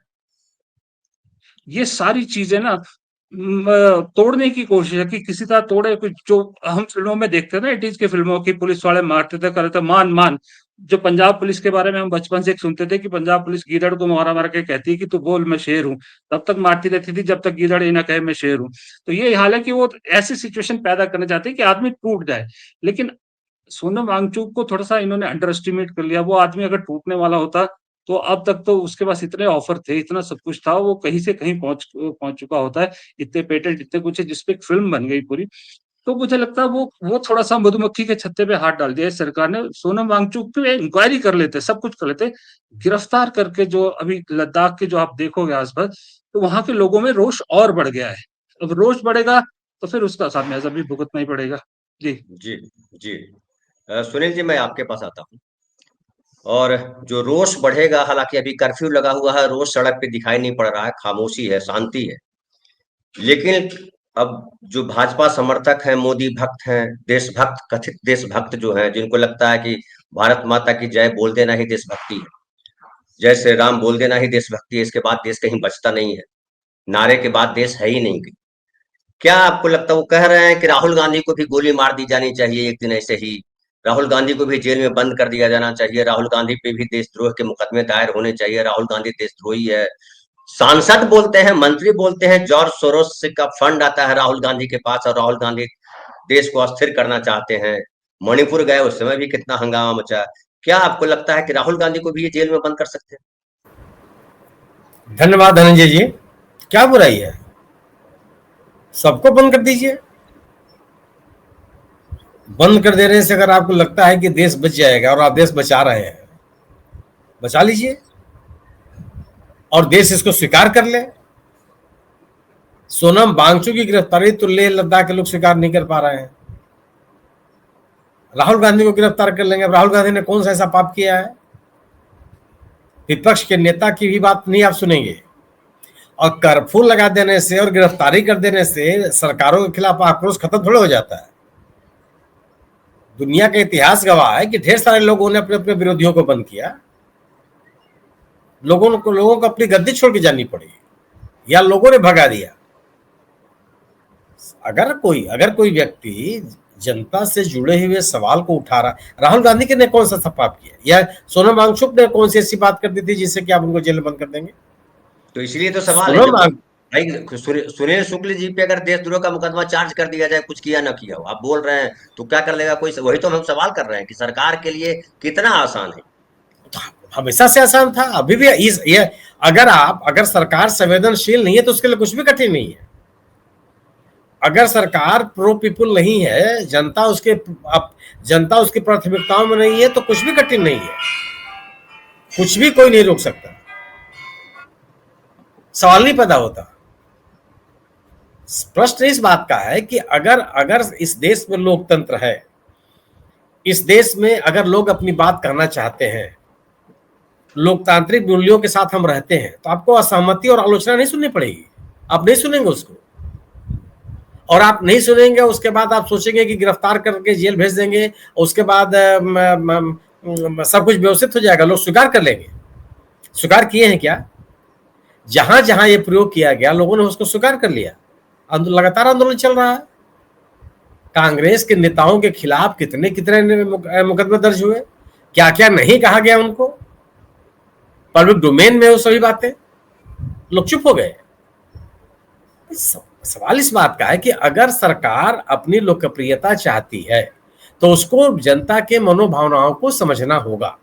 ये सारी चीजें ना तोड़ने की कोशिश है कि किसी तरह तोड़े, कुछ जो हम फिल्मों में देखते हैं ना, 80s की फिल्मों की, पुलिस वाले मारते थे, करते थे, मान मान। जो पंजाब पुलिस के बारे में हम बचपन से सुनते थे कि पंजाब पुलिस गीदड़ को मारा मार के कहती है कि तू बोल मैं शेर हूँ, तब तक मारती रहती थी जब तक गीदड़ ये ना कहे मैं शेर हूँ। तो ये हाल है कि वो ऐसी सिचुएशन पैदा करना चाहते हैं कि आदमी टूट जाए। लेकिन सोनम वांगचुक को थोड़ा सा इन्होंने अंडर एस्टिमेट कर लिया। वो आदमी अगर टूटने वाला होता तो अब तक तो उसके पास इतने ऑफर थे, इतना सब कुछ था, वो कहीं से कहीं पहुंच पहुंच चुका होता है। इतने पेटेंट, इतने कुछ है, जिसपे एक फिल्म बन गई पूरी। तो मुझे लगता है वो थोड़ा सा मधुमक्खी के छत्ते पे हाथ डाल दिया इस सरकार ने। सोनम वांगचुक पे इंक्वायरी कर लेते, सब कुछ कर लेते, गिरफ्तार करके। जो अभी लद्दाख के जो आप देखोगे आसपास, तो वहां के लोगों में रोष और बढ़ गया है। अब रोष बढ़ेगा तो फिर उसका खामियाजा भी भुगतना ही पड़ेगा। जी। जी, जी। सुनील जी, मैं आपके पास आता हूँ। और जो रोष बढ़ेगा, हालांकि अभी कर्फ्यू लगा हुआ है, रोष सड़क पे दिखाई नहीं पड़ रहा है, खामोशी है, शांति है। लेकिन अब जो भाजपा समर्थक हैं, मोदी भक्त हैं, देशभक्त, कथित देशभक्त जो हैं, जिनको लगता है कि भारत माता की जय बोल देना ही देशभक्ति है, जय श्री राम बोल देना ही देशभक्ति है, इसके बाद देश कहीं बचता नहीं है, नारे के बाद देश है ही नहीं कहीं। क्या आपको लगता है, वो कह रहे हैं कि राहुल गांधी को भी गोली मार दी जानी चाहिए एक दिन ऐसे ही, राहुल गांधी को भी जेल में बंद कर दिया जाना चाहिए, राहुल गांधी पे भी देशद्रोह के मुकदमे दायर होने चाहिए, राहुल गांधी देशद्रोही है। सांसद बोलते हैं, मंत्री बोलते हैं, जॉर्ज सोरोस से का फंड आता है राहुल गांधी के पास और राहुल गांधी देश को अस्थिर करना चाहते हैं। मणिपुर गए, उस समय भी कितना हंगामा मचा। क्या आपको लगता है कि राहुल गांधी को भी ये जेल में बंद कर सकते हैं? धन्यवाद धनंजय जी। क्या बुराई है, सबको बंद कर दीजिए। बंद कर देने से अगर आपको लगता है कि देश बच जाएगा और आप देश बचा रहे हैं, बचा लीजिए और देश इसको स्वीकार कर ले। सोनम वांगचुक की गिरफ्तारी तो लेह लद्दाख के लोग स्वीकार नहीं कर पा रहे हैं। राहुल गांधी को गिरफ्तार कर लेंगे। अब राहुल गांधी ने कौन सा ऐसा पाप किया है? विपक्ष के नेता की भी बात नहीं आप सुनेंगे। और कर्फ्यू लगा देने से और गिरफ्तारी कर देने से सरकारों के खिलाफ आक्रोश खत्म थोड़ा हो जाता है। दुनिया का इतिहास गवाह है कि ढेर सारे लोगों ने अपने अपने विरोधियों को बंद किया। लोगों को अपनी गद्दी छोड़ के जानी पड़ी या लोगों ने भगा दिया। अगर कोई व्यक्ति जनता से जुड़े हुए सवाल को उठा रहा, राहुल गांधी के ने कौन सा पाप किया या सोनम वांगचुक ने कौन सी ऐसी बात कर दी थी जिससे कि आप उनको जेल में बंद कर देंगे? तो इसलिए तो सवाल है, सोनम जब वांग भाई सुनील शुक्ल जी पे अगर देशद्रोह का मुकदमा चार्ज कर दिया जाए, कुछ किया ना किया हो, आप बोल रहे हैं, तो क्या कर लेगा कोई? वही तो हम सवाल कर रहे हैं कि सरकार के लिए कितना आसान है। हमेशा से आसान था, अभी भी ये अगर सरकार संवेदनशील नहीं है तो उसके लिए कुछ भी कठिन नहीं है। अगर सरकार प्रो पीपुल नहीं है, जनता उसकी प्राथमिकताओं में नहीं है, तो कुछ भी कठिन नहीं है। कुछ भी कोई नहीं रोक सकता, सवाल नहीं पैदा होता। प्रश्न इस बात का है कि अगर इस देश में लोकतंत्र है, इस देश में अगर लोग अपनी बात कहना चाहते हैं, लोकतांत्रिक मूल्यों के साथ हम रहते हैं, तो आपको असहमति और आलोचना नहीं सुननी पड़ेगी। आप नहीं सुनेंगे उसको, और आप नहीं सुनेंगे उसके बाद आप सोचेंगे कि गिरफ्तार करके जेल भेज देंगे, उसके बाद सब कुछ व्यवस्थित हो जाएगा, लोग स्वीकार कर लेंगे। स्वीकार किए हैं क्या? जहां जहां ये प्रयोग किया गया लोगों ने उसको स्वीकार कर लिया। लगातार आंदोलन चल रहा है। कांग्रेस के नेताओं के खिलाफ कितने कितने मुकदमे दर्ज हुए, क्या क्या नहीं कहा गया उनको, पब्लिक डोमेन में वो सभी बातें, लोग चुप हो गए। सवाल इस बात का है कि अगर सरकार अपनी लोकप्रियता चाहती है तो उसको जनता के मनोभावनाओं को समझना होगा।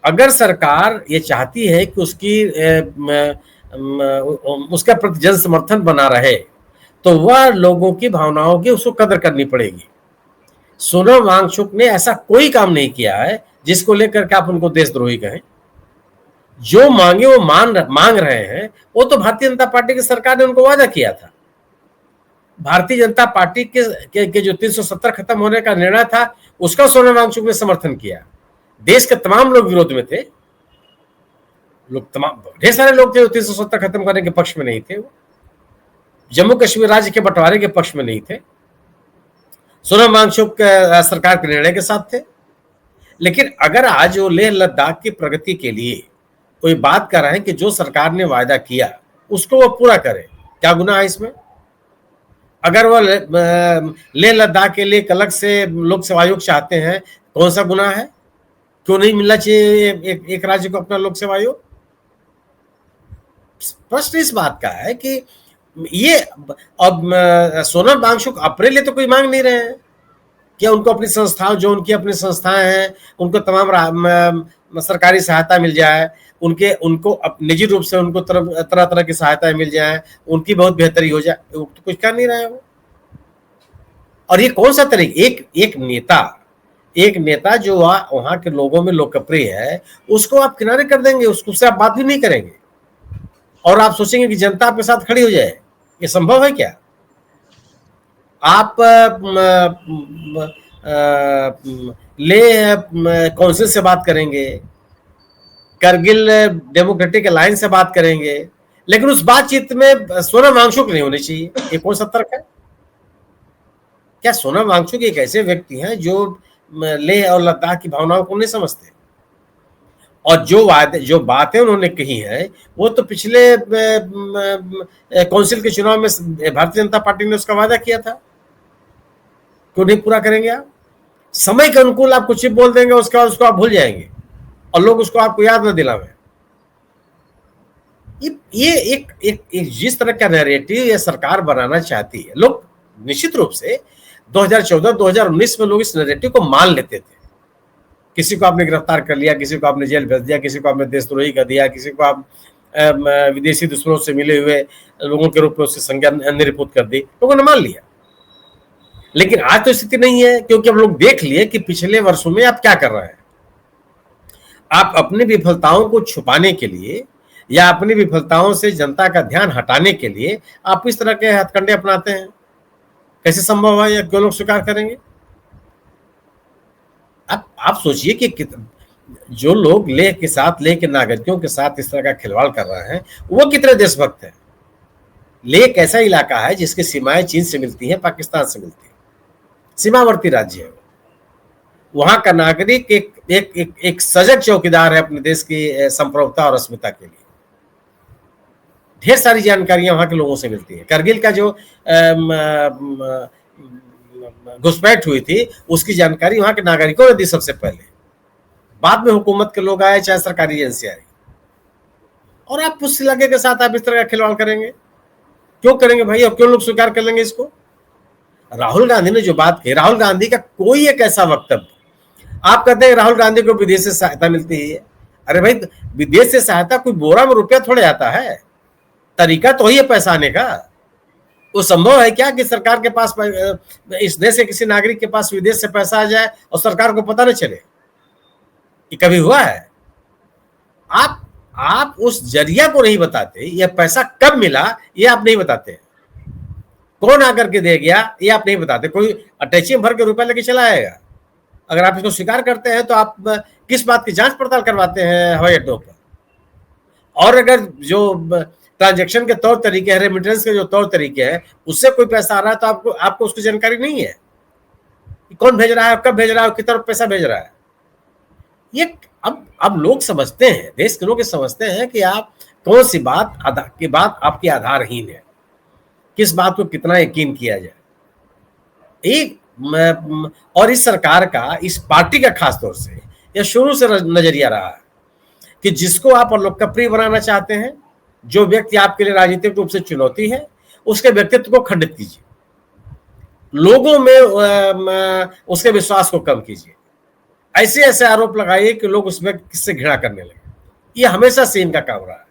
अगर सरकार ये चाहती है कि उसका प्रति जन समर्थन बना रहे, तो वह लोगों की भावनाओं की उसको कदर करनी पड़ेगी। सोनम वांगचुक ने ऐसा कोई काम नहीं किया है जिसको लेकर के आप उनको देशद्रोही कहें। जो मांगे वो मांग रहे हैं, वो तो भारतीय जनता पार्टी की सरकार ने उनको वादा किया था। भारतीय जनता पार्टी के जो 370 खत्म होने का निर्णय था, उसका सोनम वांगचुक ने समर्थन किया। देश के तमाम लोग विरोध में थे, ढेर सारे लोग थे 370 खत्म करने के पक्ष में नहीं थे। वो जम्मू कश्मीर राज्य के बंटवारे के पक्ष में नहीं थे। सोनम वांगचुक सरकार के निर्णय के साथ थे। लेकिन अगर आज वो लेह लद्दाख की प्रगति के लिए कोई बात कर रहे हैं कि जो सरकार ने वायदा किया उसको वो पूरा करे, क्या गुनाह है इसमें? अगर वो लेह लद्दाख के लिए एक अलग से लोक सेवा आयोग चाहते हैं, कौन सा गुनाह है? क्यों नहीं मिलना चाहिए एक राज्य को अपना लोक सेवा आयोग? प्रश्न इस बात का है कि ये अब सोनम वांगचुक अपने लिए तो कोई मांग नहीं रहे हैं, क्या उनको अपनी संस्थाओं, जो उनकी अपनी संस्थाएं हैं, उनको तमाम सरकारी सहायता मिल जाए, उनको निजी रूप से उनको तरह तरह की सहायताएं मिल जाए, उनकी बहुत बेहतरी हो जाए, तो कुछ कर नहीं रहे वो। और ये कौन सा तरीका? एक नेता जो वहां के लोगों में लोकप्रिय है, उसको आप किनारे कर देंगे, उससे आप बात भी नहीं करेंगे और आप सोचेंगे कि जनता आपके साथ खड़ी हो जाए। ये संभव है क्या? आप ले काउंसिल से बात करेंगे, करगिल डेमोक्रेटिक अलायंस से बात करेंगे, लेकिन उस बातचीत में सोनम वांगचुक नहीं होनी चाहिए। ये कौन सा तर्क है? क्या सोनम वांगचुक एक ऐसे व्यक्ति हैं जो लेह और लद्दाख की भावनाओं को नहीं समझते? और जो बातें उन्होंने कही है वो तो पिछले काउंसिल के चुनाव में भारतीय जनता पार्टी ने उसका वादा किया था, क्यों नहीं पूरा करेंगे आप? समय के अनुकूल आप कुछ ही बोल देंगे, उसके बाद उसको आप भूल जाएंगे और लोग उसको आपको याद न दिलावे। ये एक जिस तरह का नैरेटिव ये सरकार बनाना चाहती है, लोग निश्चित रूप से 2014-2019 में लोग इस नैरेटिव को मान लेते थे। किसी को आपने गिरफ्तार कर लिया, किसी को आपने जेल भेज दिया, किसी को आपने देशद्रोही कर दिया, किसी को आप विदेशी दुश्मनों से मिले हुए लोगों के रूप में उसकी संज्ञा निरूपित कर दी, लोगों ने मान लिया। लेकिन आज तो स्थिति नहीं है, क्योंकि अब लोग देख लिए कि पिछले वर्षों में आप क्या कर रहे हैं। आप अपनी विफलताओं को छुपाने के लिए या अपनी विफलताओं से जनता का ध्यान हटाने के लिए आप इस तरह के हथकंडे अपनाते हैं। कैसे संभव है? या क्यों लोग स्वीकार करेंगे? आप सोचिए कि जो लोग लेह के नागरिकों के साथ इस तरह का खिलवाड़ कर रहे हैं, वो कितने देशभक्त हैं। लेह एक ऐसा इलाका है जिसकी सीमाएं चीन से मिलती हैं, पाकिस्तान से मिलती हैं, सीमावर्ती राज्य है। वहां का नागरिक एक सजग चौकीदार है अपने देश की संप्रभुता और अस्मिता के लिए। ढेर सारी जानकारियां वहां के लोगों से मिलती है। करगिल का जो घुसपैठ हुई थी उसकी जानकारी वहां के नागरिकों ने दी सबसे पहले, बाद में हुकूमत के लोग आए, चाहे सरकारी एजेंसी आई। और आप उस इलाके के साथ आप इस तरह का खिलवाड़ करेंगे? क्यों करेंगे भाई? और क्यों लोग स्वीकार कर लेंगे इसको? राहुल गांधी ने जो बात की, राहुल गांधी का कोई एक ऐसा वक्तव्य, आप कहते हैं राहुल गांधी को विदेश से सहायता मिलती है। अरे भाई, विदेश से सहायता कोई बोरा में रुपया थोड़े आता है, तरीका तो ही है पैसा आने का। वो संभव है क्या कि सरकार के पास, इस देश के किसी नागरिक के पास विदेश से पैसा आ जाए और सरकार को पता न चले? ये कभी हुआ है? आप उस जरिया को नहीं बताते, यह पैसा कब मिला ये आप नहीं बताते, कौन आकर के दे गया ये आप नहीं बताते। कोई अटैची में भर के रुपया लेके चला आएगा? अगर आप इसको स्वीकार करते हैं तो आप किस बात की जांच पड़ताल करवाते हैं हवाई अड्डों पर? और अगर जो ट्रांजैक्शन के तौर तरीके हैं, रेमिटेंस के जो तौर तरीके हैं, उससे कोई पैसा आ रहा है तो आपको उसकी जानकारी नहीं है कि कौन भेज रहा है, कब भेज रहा है, कितना पैसा भेज रहा है। ये अब लोग समझते हैं, देश के लोग समझते हैं कि आप कौन सी बात की बात आपकी आधारहीन है, किस बात को कितना यकीन किया जाए। और इस सरकार का, इस पार्टी का खास तौर से यह शुरू से नजरिया रहा है कि जिसको आप लोकप्रिय बनाना चाहते हैं, जो व्यक्ति आपके लिए राजनीतिक रूप से चुनौती है, उसके व्यक्तित्व को खंडित कीजिए, लोगों में उसके विश्वास को कम कीजिए, ऐसे आरोप लगाइए कि लोग उस व्यक्ति से घृणा करने लगे। ये हमेशा से इनका काम रहा है।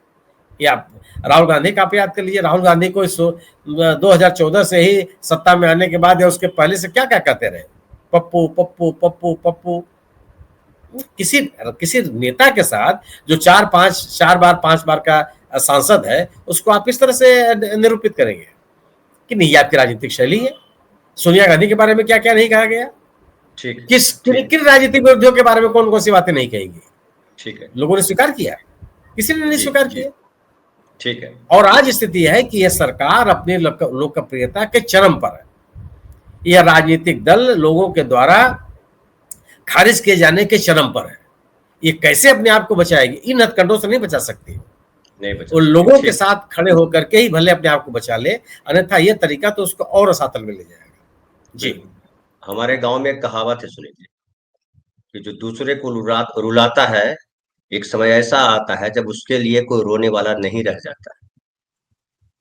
ये आप राहुल गांधी का आप याद कर लीजिए। राहुल गांधी को 2014 से ही सत्ता में आने के बाद या उसके पहले से क्या क्या कहते रहे, पप्पू पप्पू पप्पू पप्पू। किसी नेता के साथ जो 5 बार का सांसद है, उसको आप इस तरह से निरूपित करेंगे कि नहीं, आपकी राजनीतिक शैली है। सोनिया गांधी के बारे में क्या क्या नहीं कहा गया, किन राजनीतिक विरोधियों के बारे में कौन कौन सी बातें नहीं कहेंगी। ठीक है, लोगों ने स्वीकार किया, किसी ने नहीं स्वीकार किया। ठीक है। और आज स्थिति है कि यह सरकार अपनी लोकप्रियता के चरम पर है। यह राजनीतिक दल लोगों के द्वारा खारिज किए जाने के चरम पर है। ये कैसे अपने आप को बचाएगी? इन हथकंडों से नहीं बचा सकती। नहीं बचा वो लोगों ठीक। के साथ खड़े होकर के ही भले अपने आप को बचा ले, अन्यथा ये तरीका तो उसको और रसातल में ले जाएगा। जी, हमारे गांव में एक कहावत है, सुनिए, कि जो दूसरे को रुलाता है, एक समय ऐसा आता है जब उसके लिए कोई रोने वाला नहीं रह जाता।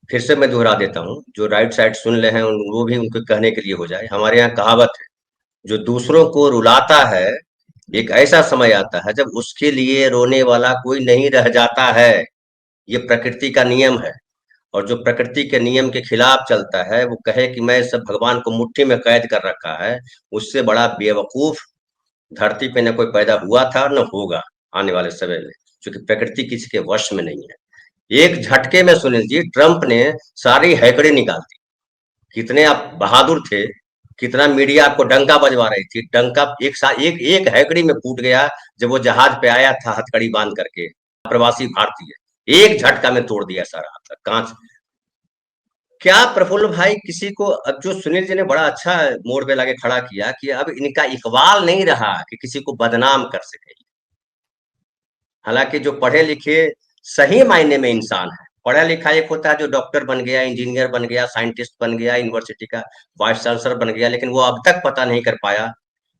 फिर से मैं दोहरा देता हूँ, जो राइट साइड सुन रहे हैं वो भी उनको कहने के लिए हो जाए। हमारे यहाँ कहावत है, जो दूसरों को रुलाता है, एक ऐसा समय आता है जब उसके लिए रोने वाला कोई नहीं रह जाता है। ये प्रकृति का नियम है, और जो प्रकृति के नियम के खिलाफ चलता है, वो कहे कि मैं सब भगवान को मुट्ठी में कैद कर रखा है, उससे बड़ा बेवकूफ धरती पे न कोई पैदा हुआ था न होगा आने वाले समय में, क्योंकि प्रकृति किसी के वश में नहीं है। एक झटके में सुनील जी, ट्रंप ने सारी हैकड़े निकाल दी। कितने आप बहादुर थे, कितना मीडिया आपको डंका बजवा रही थी, डंका एक एक हैकड़ी में फूट गया जब वो जहाज पे आया था हथकड़ी बांध करके, प्रवासी भारतीय, एक झटका में तोड़ दिया सारा कांच। क्या प्रफुल्ल भाई, किसी को अब जो सुनील जी ने बड़ा अच्छा मोड़ पे लाके खड़ा किया कि अब इनका इकबाल नहीं रहा कि किसी को बदनाम कर सके। हालांकि जो पढ़े लिखे सही मायने में इंसान है, पढ़ा लिखा एक होता है जो डॉक्टर बन गया, इंजीनियर बन गया, साइंटिस्ट बन गया, यूनिवर्सिटी का वाइस चांसलर बन गया, लेकिन वो अब तक पता नहीं कर पाया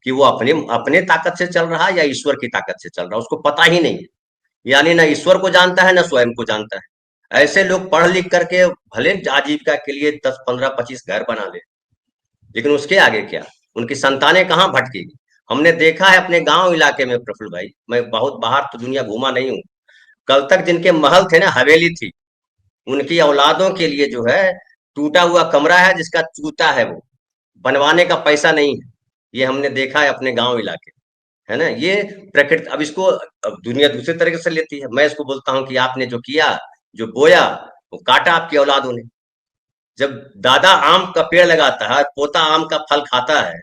कि वो अपने अपने ताकत से चल रहा है या ईश्वर की ताकत से चल रहा है, उसको पता ही नहीं। यानी ना ईश्वर को जानता है ना स्वयं को जानता है। ऐसे लोग पढ़ लिख करके भले आजीविका के लिए 10, 15, 25 घर बना ले, लेकिन उसके आगे क्या? उनकी संतानें कहाँ भटकेगी? हमने देखा है अपने गांव इलाके में प्रफुल्ल भाई, मैं बहुत बाहर तो दुनिया घूमा नहीं हूँ, कल तक जिनके महल थे ना, हवेली थी, उनकी औलादों के लिए जो है टूटा हुआ कमरा है जिसका चूता है, वो बनवाने का पैसा नहीं है। ये हमने देखा है अपने गांव इलाके, है ना। ये प्रकृति, अब इसको अब दुनिया दूसरे तरीके से लेती है। मैं इसको बोलता हूँ कि आपने जो किया, जो बोया, वो काटा आपकी औलादों ने। जब दादा आम का पेड़ लगाता है, पोता आम का फल खाता है,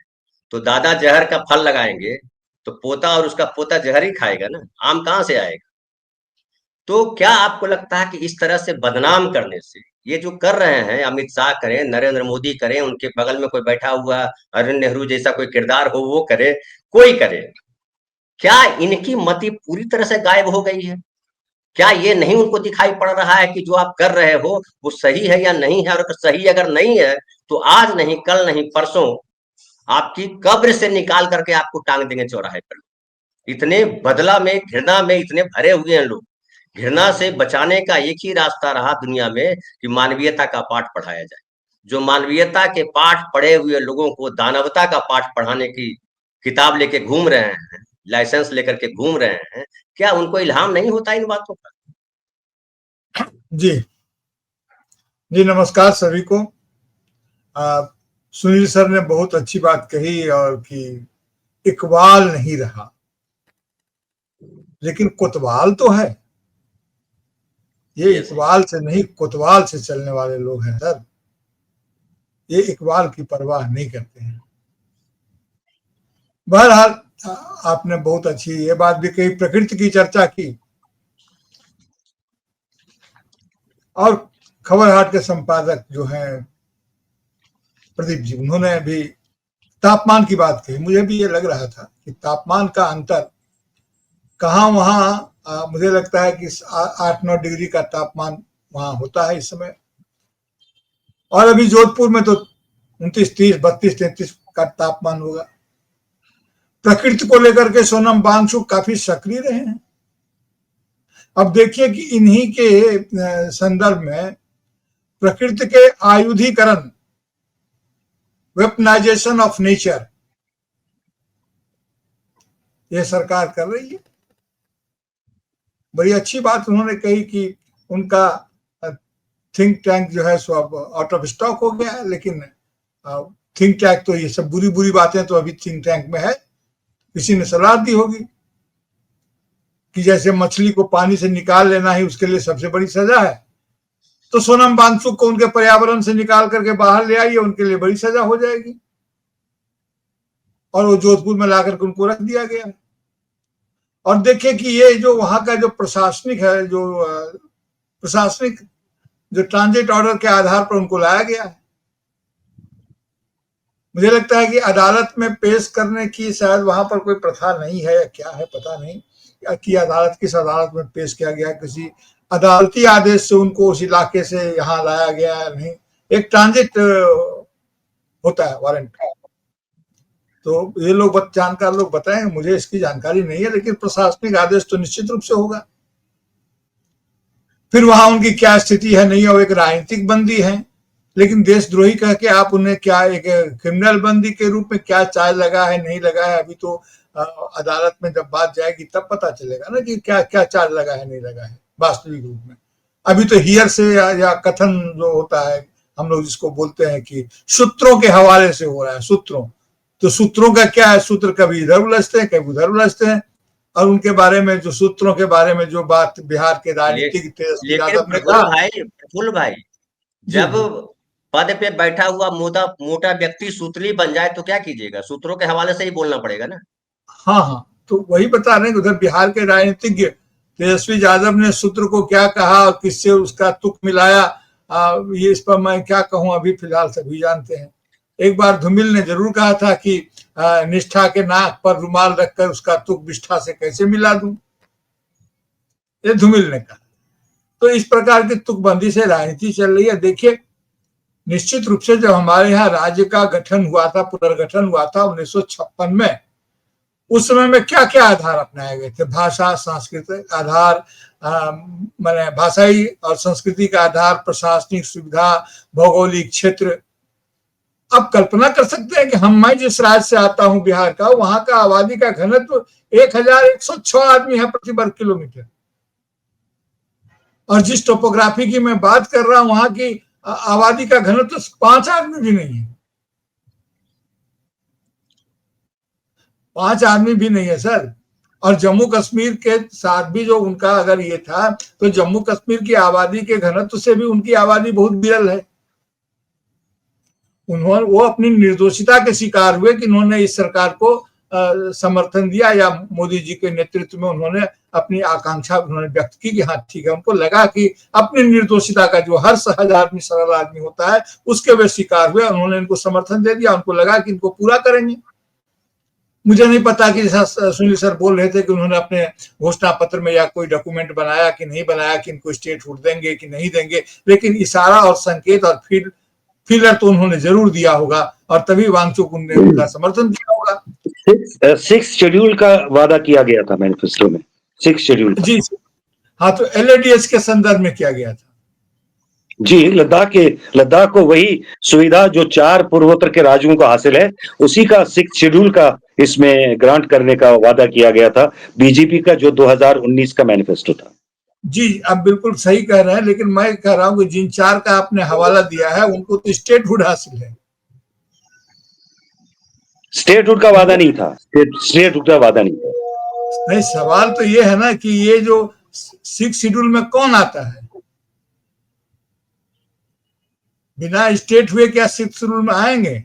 तो दादा जहर का फल लगाएंगे तो पोता और उसका पोता जहर ही खाएगा ना, आम कहाँ से आएगा? तो क्या आपको लगता है कि इस तरह से बदनाम करने से, ये जो कर रहे हैं, अमित शाह करें, नरेंद्र मोदी करें, उनके बगल में कोई बैठा हुआ अरुण नेहरू जैसा कोई किरदार हो वो करे, कोई करे, क्या इनकी मति पूरी तरह से गायब हो गई है? क्या ये नहीं उनको दिखाई पड़ रहा है कि जो आप कर रहे हो वो सही है या नहीं है? और अगर सही अगर नहीं है तो आज नहीं, कल नहीं, परसों आपकी कब्र से निकाल करके आपको टांग देंगे चौराहे पर। इतने बदला में, घृणा में इतने भरे हुए हैं लोग। घृणा से बचाने का एक ही रास्ता रहा दुनिया में कि मानवीयता का पाठ पढ़ाया जाए। जो मानवीयता के पाठ पढ़े हुए लोगों को दानवता का पाठ पढ़ाने की किताब लेके घूम रहे हैं, लाइसेंस लेकर के घूम रहे हैं, क्या उनको इल्हाम नहीं होता इन बातों का? जी जी, नमस्कार सभी को। सुनील सर ने बहुत अच्छी बात कही, और कि इकबाल नहीं रहा, लेकिन कोतवाल तो है। ये इकबाल से नहीं, कोतवाल से चलने वाले लोग हैं सर। ये इकबाल की परवाह नहीं करते हैं। बहरहाल, आपने बहुत अच्छी ये बात भी कही, प्रकृति की चर्चा की, और खबर हाट के संपादक जो हैं प्रदीप जी, उन्होंने भी तापमान की बात कही। मुझे भी ये लग रहा था कि तापमान का अंतर कहाँ वहाँ, मुझे लगता है कि 8-9 डिग्री का तापमान वहाँ होता है इस समय, और अभी जोधपुर में तो 29, 30, 32, 33 का तापमान होगा। प्रकृति को लेकर के सोनम वांगचुक काफी सक्रिय रहे हैं। अब देखिए कि इन्हीं के संदर्भ में प्रकृति के आयुधीकरण, वेपनाइजेशन ऑफ नेचर, ये सरकार कर रही है। बड़ी अच्छी बात उन्होंने कही कि उनका थिंक टैंक जो है सो अब आउट ऑफ स्टॉक हो गया है, लेकिन थिंक टैंक तो, ये सब बुरी बुरी बातें तो अभी थिंक टैंक में है। किसी ने सलाह दी होगी कि जैसे मछली को पानी से निकाल लेना ही उसके लिए सबसे बड़ी सजा है, तो सोनम वांगचुक को उनके पर्यावरण से निकाल करके बाहर ले आइए, उनके लिए बड़ी सजा हो जाएगी। और वो जोधपुर में लाकर के उनको रख दिया गया। और देखिए कि ये जो वहां का जो प्रशासनिक है, जो प्रशासनिक जो ट्रांजिट ऑर्डर के आधार पर उनको लाया गया है। मुझे लगता है कि अदालत में पेश करने की शायद वहां पर कोई प्रथा नहीं है या क्या है पता नहीं, कि अदालत किस अदालत में पेश किया गया, किसी अदालती आदेश से उनको उस इलाके से यहाँ लाया गया है नहीं, एक ट्रांजिट होता है वारंट। तो ये लोग जानकार लोग बताएंगे, मुझे इसकी जानकारी नहीं है, लेकिन प्रशासनिक आदेश तो निश्चित रूप से होगा। फिर वहां उनकी क्या स्थिति है नहीं है, वो एक राजनीतिक बंदी है, लेकिन देशद्रोही कह के आप उन्हें क्या एक क्रिमिनल बंदी के रूप में क्या चार्ज लगा है नहीं लगा है, अभी तो अदालत में जब बात जाएगी तब पता चलेगा ना कि क्या क्या चार्ज लगा है नहीं लगा है वास्तविक रूप में। अभी तो हियर से या कथन जो होता है, हम लोग जिसको बोलते हैं कि सूत्रों के हवाले से हो रहा है, सूत्रों, तो सूत्रों का क्या है, सूत्र कभी इधर उलझते हैं कभी उधर उलझते हैं, और उनके बारे में जो सूत्रों के बारे में जो बात बिहार के राजनीतिक तेजस्वी यादव ने कहा। प्रफुल्ल भाई, जब पद पे बैठा हुआ मोटा व्यक्ति सूत्री बन जाए तो क्या कीजिएगा? सूत्रों के हवाले से ही बोलना पड़ेगा ना। हाँ हाँ, तो वही बता रहे हैं कि उधर बिहार के राजनीतिज्ञ तेजस्वी यादव ने सूत्र को क्या कहा और किससे उसका तुक मिलाया, ये इस पर मैं क्या कहूं, अभी फिलहाल सभी जानते हैं। एक बार धूमिल ने जरूर कहा था कि निष्ठा के नाक पर रुमाल रखकर उसका तुक विष्ठा से कैसे मिला दूं, ये धूमिल ने कहा। तो इस प्रकार की तुकबंदी से राजनीति चल रही है। देखिए, निश्चित रूप से जब हमारे यहाँ राज्य का गठन हुआ था, पुनर्गठन हुआ था 1956 में, उस समय में क्या क्या आधार अपनाए गए थे? भाषा, सांस्कृतिक आधार, माने भाषाई और संस्कृति का आधार, प्रशासनिक सुविधा, भौगोलिक क्षेत्र। अब कल्पना कर सकते हैं कि मैं जिस राज्य से आता हूं बिहार का, वहां का आबादी का घनत्व 1106 आदमी है प्रति वर्ग किलोमीटर, और जिस टोपोग्राफी की मैं बात कर रहा हूं वहां की आबादी का घनत्व 5 आदमी भी नहीं है, 5 आदमी भी नहीं है सर। और जम्मू कश्मीर के साथ भी जो उनका अगर ये था, तो जम्मू कश्मीर की आबादी के घनत्व से भी उनकी आबादी बहुत विरल है। वो अपनी निर्दोषिता के शिकार हुए कि उन्होंने इस सरकार को समर्थन दिया, या मोदी जी के नेतृत्व में उन्होंने अपनी आकांक्षा उन्होंने व्यक्त की कि हाँ ठीक है, उनको लगा कि अपनी निर्दोषिता का जो हर सहज आदमी सरल आदमी होता है उसके वे शिकार हुए, उन्होंने इनको समर्थन दे दिया, उनको लगा कि इनको पूरा करेंगे। मुझे नहीं पता कि जैसा सुनील सर बोल रहे थे कि उन्होंने अपने घोषणा पत्र में या कोई डॉक्यूमेंट बनाया कि नहीं बनाया कि इनको स्टेटहुड देंगे कि नहीं देंगे, लेकिन इशारा और संकेत और फीलर तो उन्होंने जरूर दिया होगा, और तभी वांगचुक ने उनका समर्थन किया होगा। 6 शेड्यूल का वादा किया गया था मैनिफेस्टो में, 6 शेड्यूल जी हाँ, तो LADS के संदर्भ में किया गया था जी। लद्दाख को वही सुविधा जो 4 पूर्वोत्तर के राज्यों को हासिल है, उसी का 6 शेड्यूल का इसमें ग्रांट करने का वादा किया गया था बीजेपी का, जो 2019 का मैनिफेस्टो था। जी, आप बिल्कुल सही कह रहे हैं, लेकिन मैं कह रहा हूं कि जिन 4 का आपने हवाला दिया है उनको तो स्टेटहुड हासिल है। स्टेटहुड का वादा नहीं था, स्टेटहुड का वादा नहीं था। नहीं, सवाल तो ये है ना कि ये जो 6 शेड्यूल में कौन आता है? बिना स्टेट हुए क्या 6 शेड्यूल में आएंगे?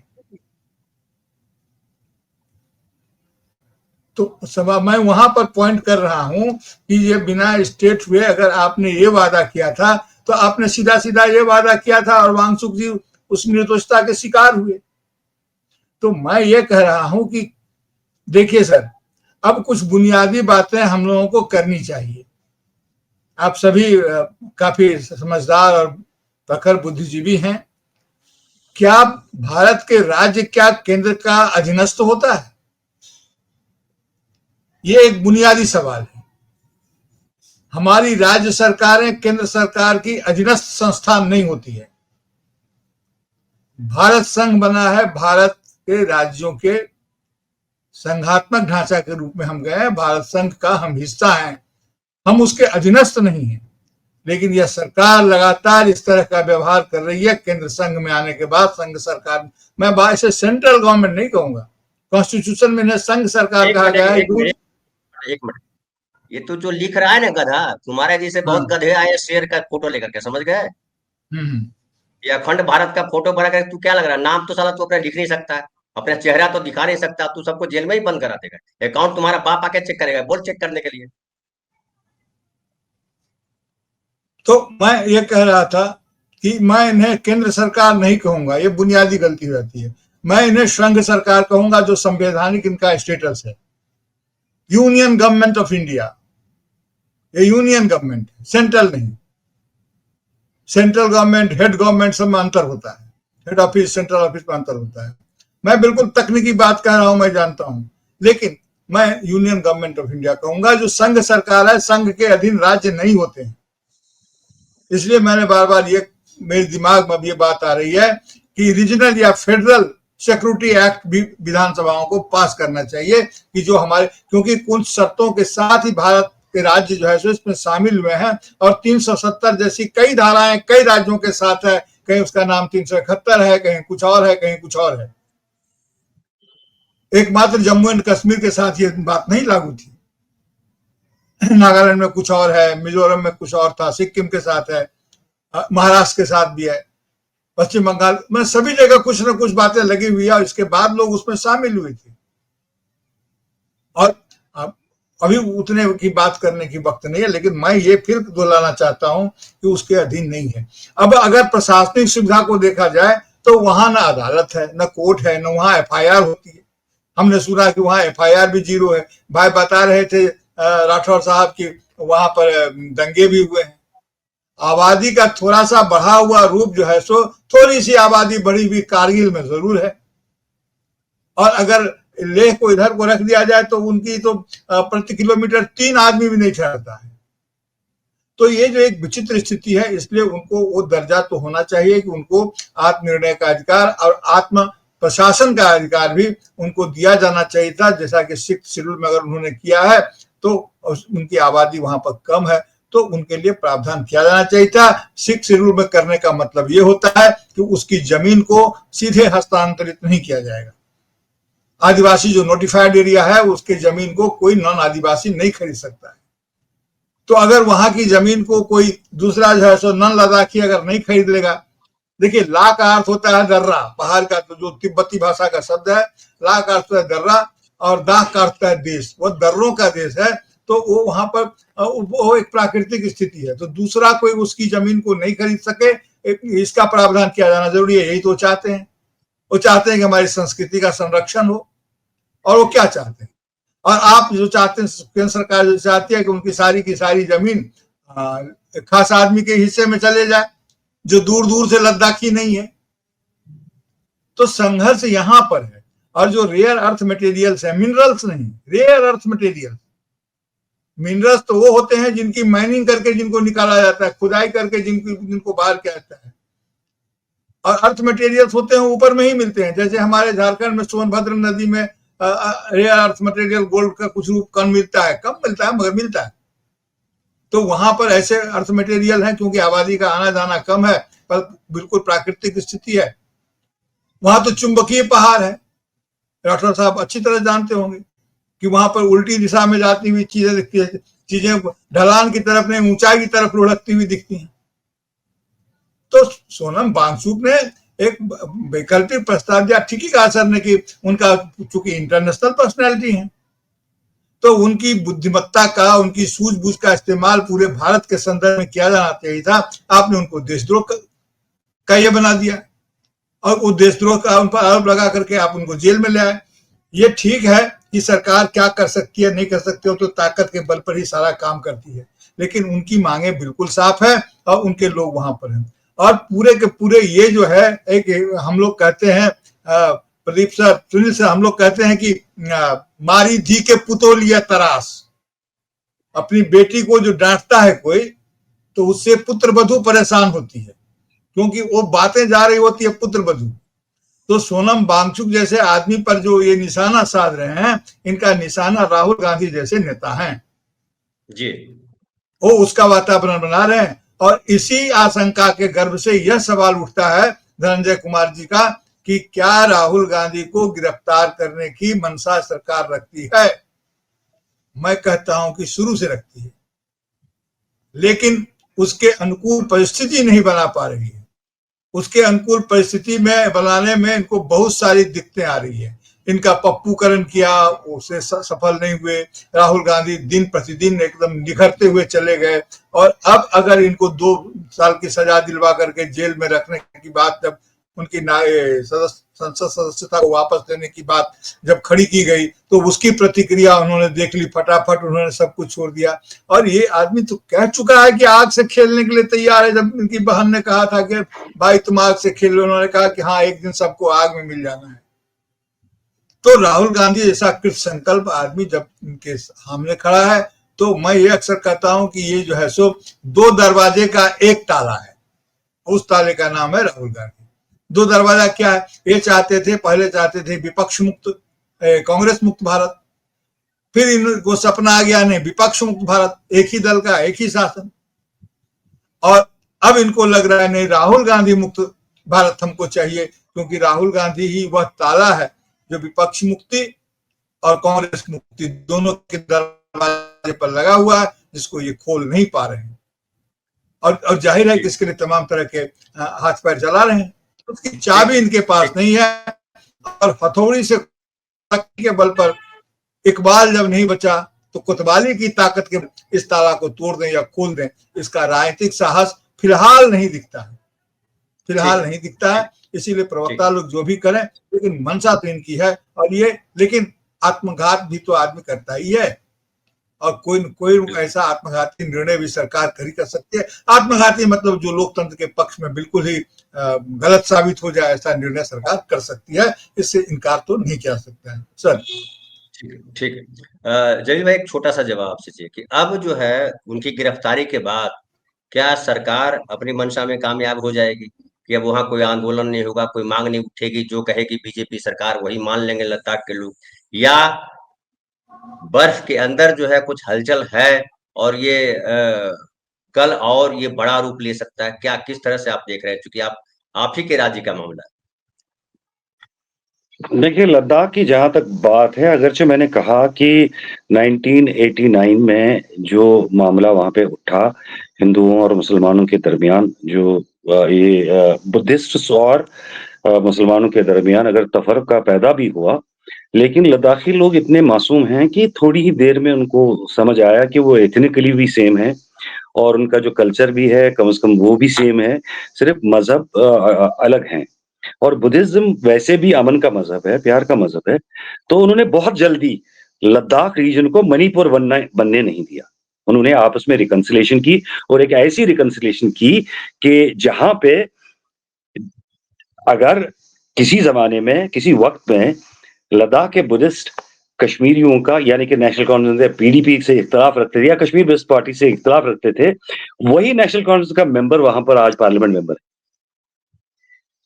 तो सभा मैं वहां पर पॉइंट कर रहा हूं कि ये बिना स्टेट हुए अगर आपने ये वादा किया था, तो आपने सीधा सीधा ये वादा किया था और वांगचुक जी उस निर्दोषता के शिकार हुए। तो मैं ये कह रहा हूं कि देखिए सर, अब कुछ बुनियादी बातें हम लोगों को करनी चाहिए। आप सभी काफी समझदार और प्रखर बुद्धिजीवी हैं। क्या भारत के राज्य क्या केंद्र का अधीनस्थ होता है? ये एक बुनियादी सवाल है। हमारी राज्य सरकारें केंद्र सरकार की अधीनस्थ संस्थान नहीं होती है। भारत संघ बना है, भारत के राज्यों के संघात्मक ढांचा के रूप में हम गए हैं, भारत संघ का हम हिस्सा हैं, हम उसके अधीनस्थ नहीं हैं। लेकिन यह सरकार लगातार इस तरह का व्यवहार कर रही है। केंद्र संघ में आने के बाद संघ सरकार, मैं इसे सेंट्रल गवर्नमेंट नहीं कहूंगा, कॉन्स्टिट्यूशन में इन्हें संघ सरकार कहा गया है। एक मिनट, ये तो जो लिख रहा है ना गधा, तुम्हारे जैसे बहुत गधे आए शेर का फोटो लेकर के, समझ गए? ये अखंड भारत का फोटो बना कर तू क्या लग रहा है? नाम तो साला तू अपना लिख नहीं सकता है, अपना चेहरा तो दिखा नहीं सकता, तू सबको जेल में ही बंद करा देगा। अकाउंट तुम्हारा बाप आके चेक करेगा, बोल चेक करने के लिए। तो मैं ये कह रहा था कि मैं इन्हें केंद्र सरकार नहीं कहूंगा, ये बुनियादी गलती रहती है। मैं इन्हें संघ सरकार कहूंगा, जो संवैधानिक इनका स्टेटस है। यूनियन गवर्नमेंट ऑफ इंडिया, ये यूनियन गवर्नमेंट है, सेंट्रल नहीं। सेंट्रल गवर्नमेंट, हेड गवर्नमेंट सब में अंतर होता है, हेड ऑफिस, सेंट्रल ऑफिस में अंतर होता है। मैं बिल्कुल तकनीकी बात कह रहा हूं, मैं जानता हूं, लेकिन मैं यूनियन गवर्नमेंट ऑफ इंडिया कहूंगा। जो संघ सरकार है, संघ के अधीन राज्य नहीं होते हैं। इसलिए मैंने बार बार ये, मेरे दिमाग में ये बात आ रही है कि रीजनल या फेडरल सिक्योरिटी एक्ट भी विधानसभाओं को पास करना चाहिए, कि जो हमारे, क्योंकि कुछ शर्तों के साथ ही भारत के राज्य जो है सो इसमें शामिल हुए हैं, और 370 जैसी कई धाराएं कई राज्यों के साथ है। कहीं उसका नाम 371 है, कहीं कुछ और है, कहीं कुछ और है। एकमात्र जम्मू एंड कश्मीर के साथ ये बात नहीं लागू थी। नागालैंड में कुछ और है, मिजोरम में कुछ और था, सिक्किम के साथ है, महाराष्ट्र के साथ भी है, पश्चिम बंगाल में, सभी जगह कुछ न कुछ बातें लगी हुई है, और इसके बाद लोग उसमें शामिल हुए थे। और अभी उतने की बात करने की वक्त नहीं है, लेकिन मैं ये फिर दोहराना चाहता हूं कि उसके अधीन नहीं है। अब अगर प्रशासनिक सुविधा को देखा जाए तो वहां ना अदालत है, न कोर्ट है, न वहां FIR होती है। हमने सुना कि वहां FIR भी 0 है। भाई बता रहे थे राठौर साहब की वहां पर दंगे भी हुए हैं। आबादी का थोड़ा सा बढ़ा हुआ रूप जो है सो, थोड़ी सी आबादी बढ़ी हुई कारगिल में जरूर है। और अगर लेह को इधर को रख दिया जाए तो उनकी तो प्रति किलोमीटर 3 आदमी भी नहीं ठहरता है। तो ये जो एक विचित्र स्थिति है, इसलिए उनको वो दर्जा तो होना चाहिए कि उनको आत्मनिर्णय का अधिकार और आत्म प्रशासन का अधिकार भी उनको दिया जाना चाहिए था। जैसा कि 6th शेड्यूल में अगर उन्होंने किया है, तो उनकी आबादी वहां पर कम है, तो उनके लिए प्रावधान किया जाना चाहिए था। 6th शेड्यूल में करने का मतलब ये होता है कि उसकी जमीन को सीधे हस्तांतरित नहीं किया जाएगा। आदिवासी जो नोटिफाइड एरिया है, उसके जमीन को कोई नॉन आदिवासी नहीं खरीद सकता है। तो अगर वहां की जमीन को कोई दूसरा जो है सो नॉन लद्दाखी अगर नहीं खरीद लेगा, देखिए ला का अर्थ होता है दर्रा, पहाड़ का, तो जो तिब्बती भाषा का शब्द है, ला का अर्थ है दर्रा, और दाह का अर्थ है देश, वो दर्रों का देश है। तो वो वहां पर वो एक प्राकृतिक स्थिति है, तो दूसरा कोई उसकी जमीन को नहीं खरीद सके, इसका प्रावधान किया जाना जरूरी है। यही तो चाहते हैं, वो चाहते हैं कि हमारी संस्कृति का संरक्षण हो। और वो क्या चाहते हैं, और आप जो चाहते हैं, केंद्र सरकार जो चाहती है कि उनकी सारी की सारी जमीन खास आदमी के हिस्से में चले जाए, जो दूर दूर से लद्दाखी नहीं है। तो संघर्ष यहां पर है। और जो रेयर अर्थ मटेरियल्स है, मिनरल्स नहीं, रेयर अर्थ मटेरियल। मिनरल्स तो वो होते हैं जिनकी माइनिंग करके जिनको निकाला जाता है, खुदाई करके जिनको बाहर किया जाता है। और अर्थ मटेरियल्स होते हैं ऊपर में ही मिलते हैं। जैसे हमारे झारखंड में सोनभद्र नदी में रेयर अर्थ मटेरियल गोल्ड का कुछ रूप कम मिलता है, कम मिलता है मगर मिलता है। तो वहां पर ऐसे अर्थ मटेरियल है, क्योंकि आबादी का आना जाना कम है, पर बिल्कुल प्राकृतिक स्थिति है। वहां तो चुंबकीय पहाड़ है, राठौर साहब अच्छी तरह जानते होंगे कि वहां पर उल्टी दिशा में जाती हुई चीजें दिखती है, चीजें ढलान की तरफ नहीं ऊंचाई की तरफ लुढ़कती हुई दिखती हैं। तो सोनम वांगचुक ने एक वैकल्पिक प्रस्ताव दिया, ठीक ही कहा सर ने कि उनका चूंकि इंटरनेशनल पर्सनैलिटी है, तो उनकी बुद्धिमत्ता का, उनकी सूझबूझ का इस्तेमाल पूरे भारत के संदर्भ में किया जाना चाहिए था। आपने उनको देशद्रोह का ये बना दिया, और वो देशद्रोह का उन पर आरोप लगा करके आप उनको जेल में ले आए। ये ठीक है कि सरकार क्या कर सकती है, नहीं कर सकती हो, तो ताकत के बल पर ही सारा काम करती है, लेकिन उनकी मांगे बिल्कुल साफ है और उनके लोग वहां पर हैं। और पूरे के पूरे ये जो है, एक हम लोग कहते हैं, प्रदीप सर, सुनील सर, हम लोग कहते हैं कि मारी धी के पुतो लिया तरास। अपनी बेटी को जो डांटता है कोई, तो उससे पुत्र वधू परेशान होती है, क्योंकि वो बातें जा रही होती है पुत्र वधू। तो सोनम वांगचुक जैसे आदमी पर जो ये निशाना साध रहे हैं, इनका निशाना राहुल गांधी जैसे नेता हैं जी। वो उसका वातावरण बना रहे हैं। और इसी आशंका के गर्भ से यह सवाल उठता है धनंजय कुमार जी का, कि क्या राहुल गांधी को गिरफ्तार करने की मंशा सरकार रखती है। मैं कहता हूं कि शुरू से रखती है, लेकिन उसके अनुकूल परिस्थिति नहीं बना पा रही है। उसके अनुकूल परिस्थिति में बनाने में इनको बहुत सारी दिक्कतें आ रही है। इनका पप्पूकरण किया, उसे सफल नहीं हुए। राहुल गांधी दिन प्रतिदिन एकदम निखरते हुए चले गए, और अब अगर इनको 2 साल की सजा दिलवा करके जेल में रखने की बात जब उनकी संसद सदस्यता को वापस लेने की बात जब खड़ी की गई तो उसकी प्रतिक्रिया उन्होंने देख ली, फटाफट उन्होंने सब कुछ छोड़ दिया। और ये आदमी तो कह चुका है कि आग से खेलने के लिए तैयार है। जब इनकी बहन ने कहा था कि भाई तुम आग से खेल लो, उन्होंने कहा कि हाँ एक दिन सबको आग में मिल जाना है। तो राहुल गांधी जैसा कृत संकल्प आदमी जब इनके सामने खड़ा है तो मैं ये अक्सर कहता हूं कि ये जो है सो दो दरवाजे का एक ताला है, उस ताले का नाम है राहुल गांधी। दो दरवाजा क्या है? ये चाहते थे, पहले चाहते थे विपक्ष मुक्त, कांग्रेस मुक्त भारत, फिर इनको सपना आ गया नहीं विपक्ष मुक्त भारत, एक ही दल का एक ही शासन, और अब इनको लग रहा है नहीं राहुल गांधी मुक्त भारत हमको चाहिए, क्योंकि राहुल गांधी ही वह ताला है जो विपक्ष मुक्ति और कांग्रेस मुक्ति दोनों के दरवाजे पर लगा हुआ है, जिसको ये खोल नहीं पा रहे हैं। और जाहिर है कि इसके लिए तमाम तरह के हाथ पैर चला रहे हैं। उसकी चाबी इनके पास नहीं है, और हथौड़ी से के बल पर इकबाल जब नहीं बचा तो कोतवाली की ताकत के इस ताला को तोड़ दें या खोल दें, इसका राजनीतिक साहस फिलहाल नहीं दिखता है, फिलहाल नहीं दिखता है। इसीलिए प्रवक्ता लोग जो भी करें, लेकिन मंशा तो इनकी है। और ये लेकिन आत्मघात भी तो आदमी करता ही है, और कोई ऐसा आत्मघाती निर्णय भी सरकार कर सकती है। आत्मघाती मतलब जो लोकतंत्र के पक्ष में बिल्कुल ही गलत साबित हो जाए, ऐसा निर्णय सरकार कर सकती है, इससे इनकार तो नहीं किया सकता है। सर ठीक है। जलील भाई एक छोटा सा जवाब आपसे चाहिए कि अब जो है उनकी गिरफ्तारी के बाद क्या सरकार अपनी मंशा में कामयाब हो जाएगी कि अब वहां कोई आंदोलन नहीं होगा, कोई मांग नहीं उठेगी, जो कहेगी बीजेपी सरकार वही मान लेंगे लद्दाख के लोग, या बर्फ के अंदर जो है कुछ हलचल है और ये कल और ये बड़ा रूप ले सकता है? क्या किस तरह से आप देख रहे हैं, क्योंकि आप ही के राज्य का मामला है? देखिए, लद्दाख की जहाँ तक बात है, अगरचे मैंने कहा कि 1989 में जो मामला वहाँ पे उठा हिंदुओं और मुसलमानों के दरमियान, जो ये बुद्धिस्ट्स और मुसलमानों के दरमियान अगर तफरका पैदा भी हुआ, लेकिन लद्दाखी लोग इतने मासूम हैं कि थोड़ी ही देर में उनको समझ आया कि वो एथनिकली भी सेम है और उनका जो कल्चर भी है कम से कम वो भी सेम है, सिर्फ मजहब अलग हैं। और बुद्धिज्म वैसे भी अमन का मजहब है, प्यार का मजहब है, तो उन्होंने बहुत जल्दी लद्दाख रीजन को मणिपुर बनने नहीं दिया। उन्होंने आपस में रिकंसिलिएशन की, और एक ऐसी रिकंसिलिएशन की कि जहां पे अगर किसी जमाने में किसी वक्त में लद्दाख के बुद्धिस्ट कश्मीरियों का यानी कि नेशनल कॉन्फ्रेंस पीडीपी से इख्तलाफ रखते थे या कश्मीर बुद्धिस्ट पार्टी से इख्तलाफ रखते थे, वही नेशनल कॉन्फ्रेंस का मेंबर वहां पर आज पार्लियामेंट मेंबर है।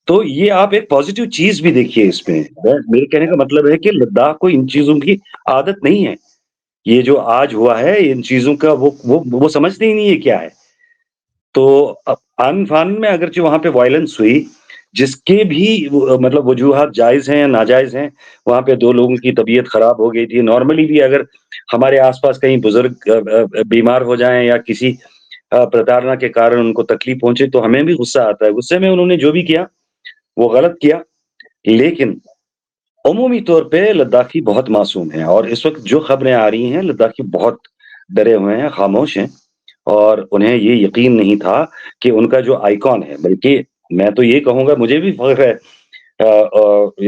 तो ये आप एक पॉजिटिव चीज भी देखिए इसमें। मेरे कहने का मतलब है कि लद्दाख को इन चीजों की आदत नहीं है। ये जो आज हुआ है इन चीजों का वो समझते ही नहीं है क्या है। तो आन फान में अगरचे वहां पे वायलेंस हुई, जिसके भी मतलब वजूहात जायज हैं या नाजायज हैं, वहां पे 2 लोगों की तबीयत खराब हो गई थी। नॉर्मली भी अगर हमारे आसपास कहीं बुजुर्ग बीमार हो जाएं या किसी प्रताड़ना के कारण उनको तकलीफ पहुंचे तो हमें भी गुस्सा आता है। गुस्से में उन्होंने जो भी किया वो गलत किया, लेकिन अमूमी तौर पे लद्दाखी बहुत मासूम हैं और इस वक्त जो खबरें आ रही हैं लद्दाखी बहुत डरे हुए हैं, खामोश हैं, और उन्हें ये यकीन नहीं था कि उनका जो आइकॉन है, बल्कि मैं तो ये कहूंगा मुझे भी फख्र है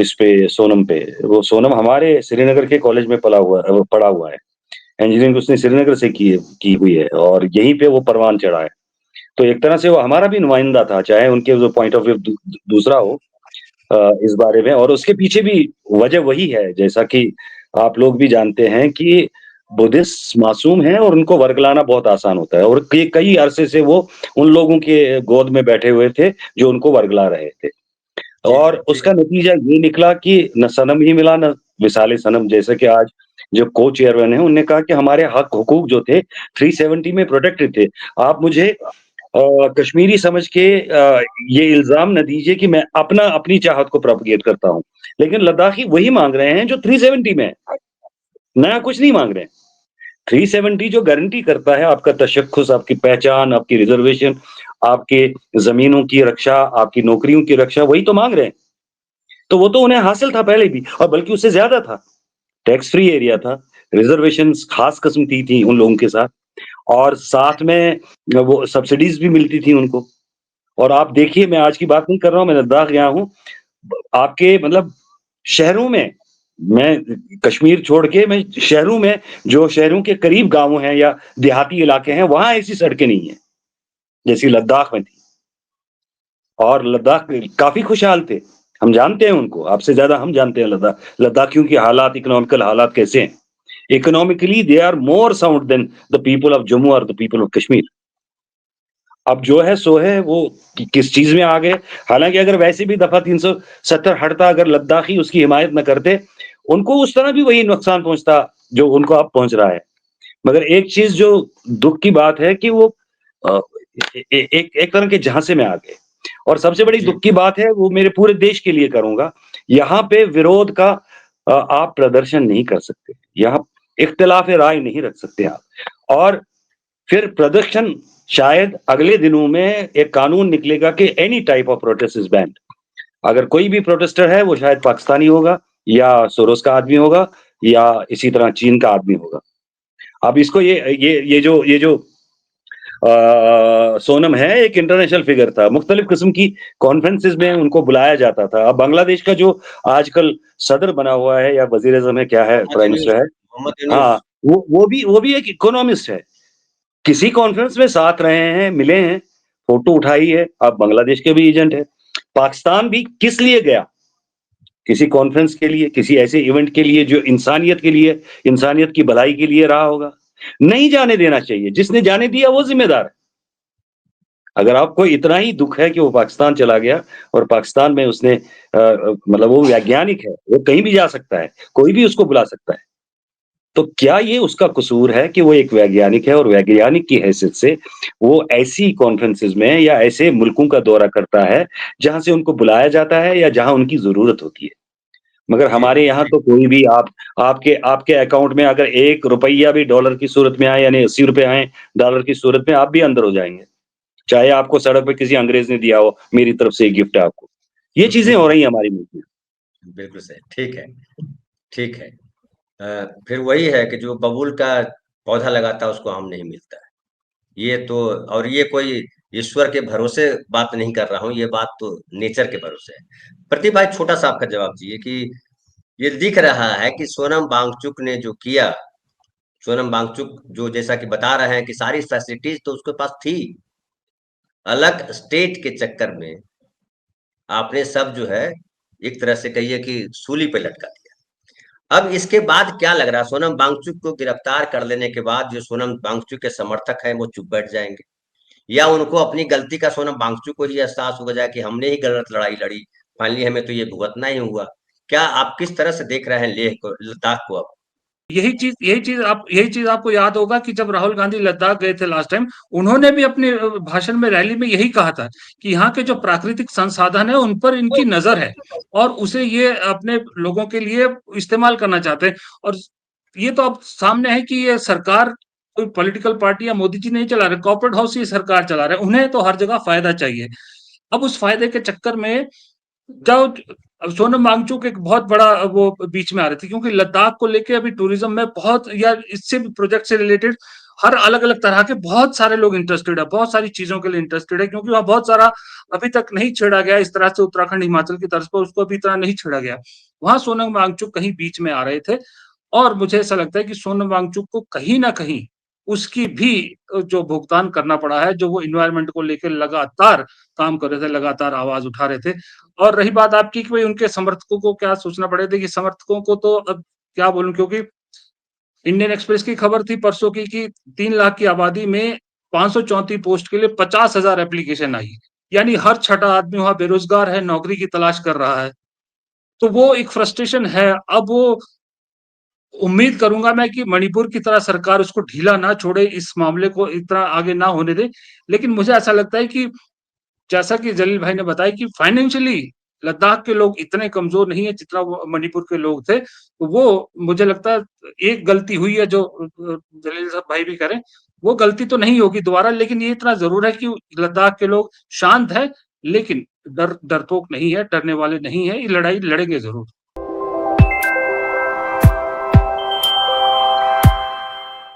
इस पे सोनम पे। वो सोनम हमारे श्रीनगर के कॉलेज में पढ़ा हुआ है, इंजीनियरिंग उसने श्रीनगर से की हुई है और यहीं पे वो परवान चढ़ा है। तो एक तरह से वो हमारा भी नुमाइंदा था, चाहे उनके जो पॉइंट ऑफ व्यू दूसरा हो इस बारे में। और उसके पीछे भी वजह वही है, जैसा कि आप लोग भी जानते हैं कि बुद्धिस्ट मासूम हैं और उनको वर्गलाना बहुत आसान होता है, और कई अरसे से वो उन लोगों के गोद में बैठे हुए थे जो उनको वर्गला रहे थे। और उसका नतीजा ये निकला कि न सनम ही मिला न विसाले सनम। जैसे कि आज जो को चेयरमैन है उन्होंने कहा कि हमारे हक हुकूक जो थे 370 में प्रोटेक्टेड थे। आप मुझे कश्मीरी समझ के ये इल्जाम न दीजिए कि मैं अपनी चाहत को प्रोपगेट करता हूं, लेकिन लद्दाखी वही मांग रहे हैं जो 370 में है, नया कुछ नहीं मांग रहे हैं। 370 जो गारंटी करता है आपका तशख्खुस, आपकी पहचान, आपकी रिजर्वेशन, आपके जमीनों की रक्षा, आपकी नौकरियों की रक्षा, वही तो मांग रहे हैं। तो वो तो उन्हें हासिल था पहले भी, और बल्कि उससे ज्यादा था। टैक्स फ्री एरिया था, रिजर्वेशन खास किस्म की थी उन लोगों के साथ, और साथ में वो सब्सिडीज भी मिलती थी उनको। और आप देखिए, मैं आज की बात नहीं कर रहा हूँ, मैं लद्दाख गया हूँ। आपके मतलब शहरों में, मैं कश्मीर छोड़ के मैं शहरों में, जो शहरों के करीब गाँव हैं या देहाती इलाके हैं, वहाँ ऐसी सड़कें नहीं हैं, जैसी लद्दाख में थी। और लद्दाख काफ़ी खुशहाल थे। हम जानते हैं उनको, आपसे ज़्यादा हम जानते हैं लद्दाखियों के हालात, इकोनॉमिकल हालात कैसे हैं। Economically they are more sound than the people of Jammu और द पीपल ऑफ कश्मीर। अब जो है सो है, वो किस चीज़ में आ गए। हालाँकि अगर वैसे भी दफ़ा 370 हटता, अगर लद्दाखी उसकी हिमायत न करते, उनको उस तरह भी वही नुकसान पहुँचता जो उनको अब पहुँच रहा है। मगर एक चीज़ जो दुःख की बात है कि वो अ, एक तरह के झांसे में आ गए। और सबसे बड़ी जी दुःख की बात है, वो मेरे पूरे देश के लिए करूँगा, यहाँ पे विरोध का आप प्रदर्शन नहीं कर सकते। यहाँ इख्तिलाफ़ राय नहीं रख सकते आप। और फिर प्रदर्शन, शायद अगले दिनों में एक कानून निकलेगा कि any type of protest is band. अगर कोई भी प्रोटेस्टर है, वो शायद पाकिस्तानी होगा या सोरोस का आदमी होगा या इसी तरह चीन का आदमी होगा। अब इसको ये जो सोनम है, एक इंटरनेशनल फिगर था, मुख्तलिफ किस्म की कॉन्फ्रेंसेस में उनको बुलाया जाता था। अब बांग्लादेश का जो आजकल सदर बना हुआ है या वज़ीर-ए-आज़म है, क्या है, मोहम्मद प्राइम यूनूस, मिनिस्टर है, मोहम्मद हाँ, यूनूस। वो भी एक इकोनॉमिस्ट है। किसी कॉन्फ्रेंस में साथ रहे हैं, मिले हैं, फोटो उठाई है। अब बांग्लादेश के भी एजेंट है। पाकिस्तान भी किस लिए गया? किसी कॉन्फ्रेंस के लिए, किसी ऐसे इवेंट के लिए जो इंसानियत के लिए, इंसानियत की भलाई के लिए रहा होगा। नहीं जाने देना चाहिए, जिसने जाने दिया वो जिम्मेदार है। अगर आपको इतना ही दुख है कि वो पाकिस्तान चला गया और पाकिस्तान में उसने मतलब वो वैज्ञानिक है, वो कहीं भी जा सकता है, कोई भी उसको बुला सकता है। तो क्या ये उसका कसूर है कि वो एक वैज्ञानिक है और वैज्ञानिक की हैसियत से वो ऐसी कॉन्फ्रेंसेस में या ऐसे मुल्कों का दौरा करता है, जहाँ से उनको बुलाया जाता है या जहाँ उनकी ज़रूरत होती है। मगर जी हमारे यहाँ तो कोई भी आपके आपके अकाउंट में अगर ₹1 भी डॉलर की सूरत में आए, यानी ₹80 आएँ डॉलर की सूरत में, आप भी अंदर हो जाएँगे। चाहे आपको सड़क पे किसी अंग्रेज़ ने दिया हो, मेरी तरफ से ये गिफ्ट है आपको। ये चीज़ें हो रही हैं हमारे मुल्क में। बिल्कुल सही, ठीक है, ठीक है। फिर वही है कि जो बबूल का पौधा लगाता है उसको आम नहीं मिलता है। ये तो, और ये कोई ईश्वर के भरोसे बात नहीं कर रहा हूँ, ये बात तो नेचर के भरोसे है। प्रदीप भाई, छोटा सा आपका जवाब चाहिए कि ये दिख रहा है कि सोनम वांगचुक ने जो किया, सोनम वांगचुक जो जैसा कि बता रहे हैं कि सारी फैसिलिटीज तो उसके पास थी, अलग स्टेट के चक्कर में आपने सब जो है एक तरह से कहिए कि सूली पे लटका दिया। अब इसके बाद क्या लग रहा है, सोनम वांगचुक को गिरफ्तार कर लेने के बाद जो सोनम वांगचुक के समर्थक हैं वो चुप बैठ जाएंगे, या उनको अपनी गलती का सोनम वांगचुक को ही एहसास हो जाए कि हमने ही गलत लड़ाई लड़ी, फाइनली हमें तो ये भुगतना ही हुआ। क्या आप किस तरह से देख रहे हैं लेह को, लद्दाख को अब? यही चीज आपको याद होगा कि जब राहुल गांधी लद्दाख गए थे लास्ट टाइम, उन्होंने भी अपने भाषण में, रैली में यही कहा था कि यहाँ के जो प्राकृतिक संसाधन है उन पर इनकी नजर है और उसे ये अपने लोगों के लिए इस्तेमाल करना चाहते हैं। और ये तो अब सामने है कि ये सरकार कोई पॉलिटिकल पार्टी या मोदी जी नहीं चला रहे, कॉर्पोरेट हाउस ही सरकार चला रहे, उन्हें तो हर जगह फायदा चाहिए। अब उस फायदे के चक्कर में जाओ, अब सोनम वांगचुक एक बहुत बड़ा वो बीच में आ रही थी, क्योंकि लद्दाख को लेके अभी टूरिज्म में बहुत, या इससे भी प्रोजेक्ट से रिलेटेड हर अलग अलग तरह के बहुत सारे लोग इंटरेस्टेड है, बहुत सारी चीजों के लिए इंटरेस्टेड है, क्योंकि वहाँ बहुत सारा अभी तक नहीं छेड़ा गया इस तरह से, उत्तराखंड हिमाचल की तर्ज पर उसको अभी इतना नहीं छेड़ा गया। वहां सोनम वांगचुक कहीं बीच में आ रहे थे। और मुझे ऐसा लगता है कि सोनम वांगचुक को कहीं ना कहीं उसकी भी जो भुगतान करना पड़ा है, जो वो इन्वायरमेंट को लेकर लगातार काम कर रहे थे, लगातार आवाज उठा रहे थे। और रही बात आपकी कि भाई उनके समर्थकों को क्या सोचना पड़ेगा, कि समर्थकों को तो अब क्या बोलूं, क्योंकि इंडियन एक्सप्रेस की खबर थी परसों की कि 3 लाख की आबादी में 534 पोस्ट के लिए 50,000 एप्लीकेशन आई। यानी हर छठा आदमी वहां बेरोजगार है, नौकरी की तलाश कर रहा है। तो वो एक फ्रस्ट्रेशन है। अब वो उम्मीद करूंगा मैं कि मणिपुर की तरह सरकार उसको ढीला ना छोड़े, इस मामले को इतना आगे ना होने दे। लेकिन मुझे ऐसा लगता है कि जैसा कि जलील भाई ने बताया कि फाइनेंशियली लद्दाख के लोग इतने कमजोर नहीं है जितना वो मणिपुर के लोग थे। तो वो मुझे लगता है एक गलती हुई है जो जलील साहब भाई भी करें, वो गलती तो नहीं होगी दोबारा। लेकिन ये इतना जरूर है कि लद्दाख के लोग शांत है, लेकिन डरपोक नहीं है, डरने वाले नहीं है, ये लड़ाई लड़ेंगे जरूर।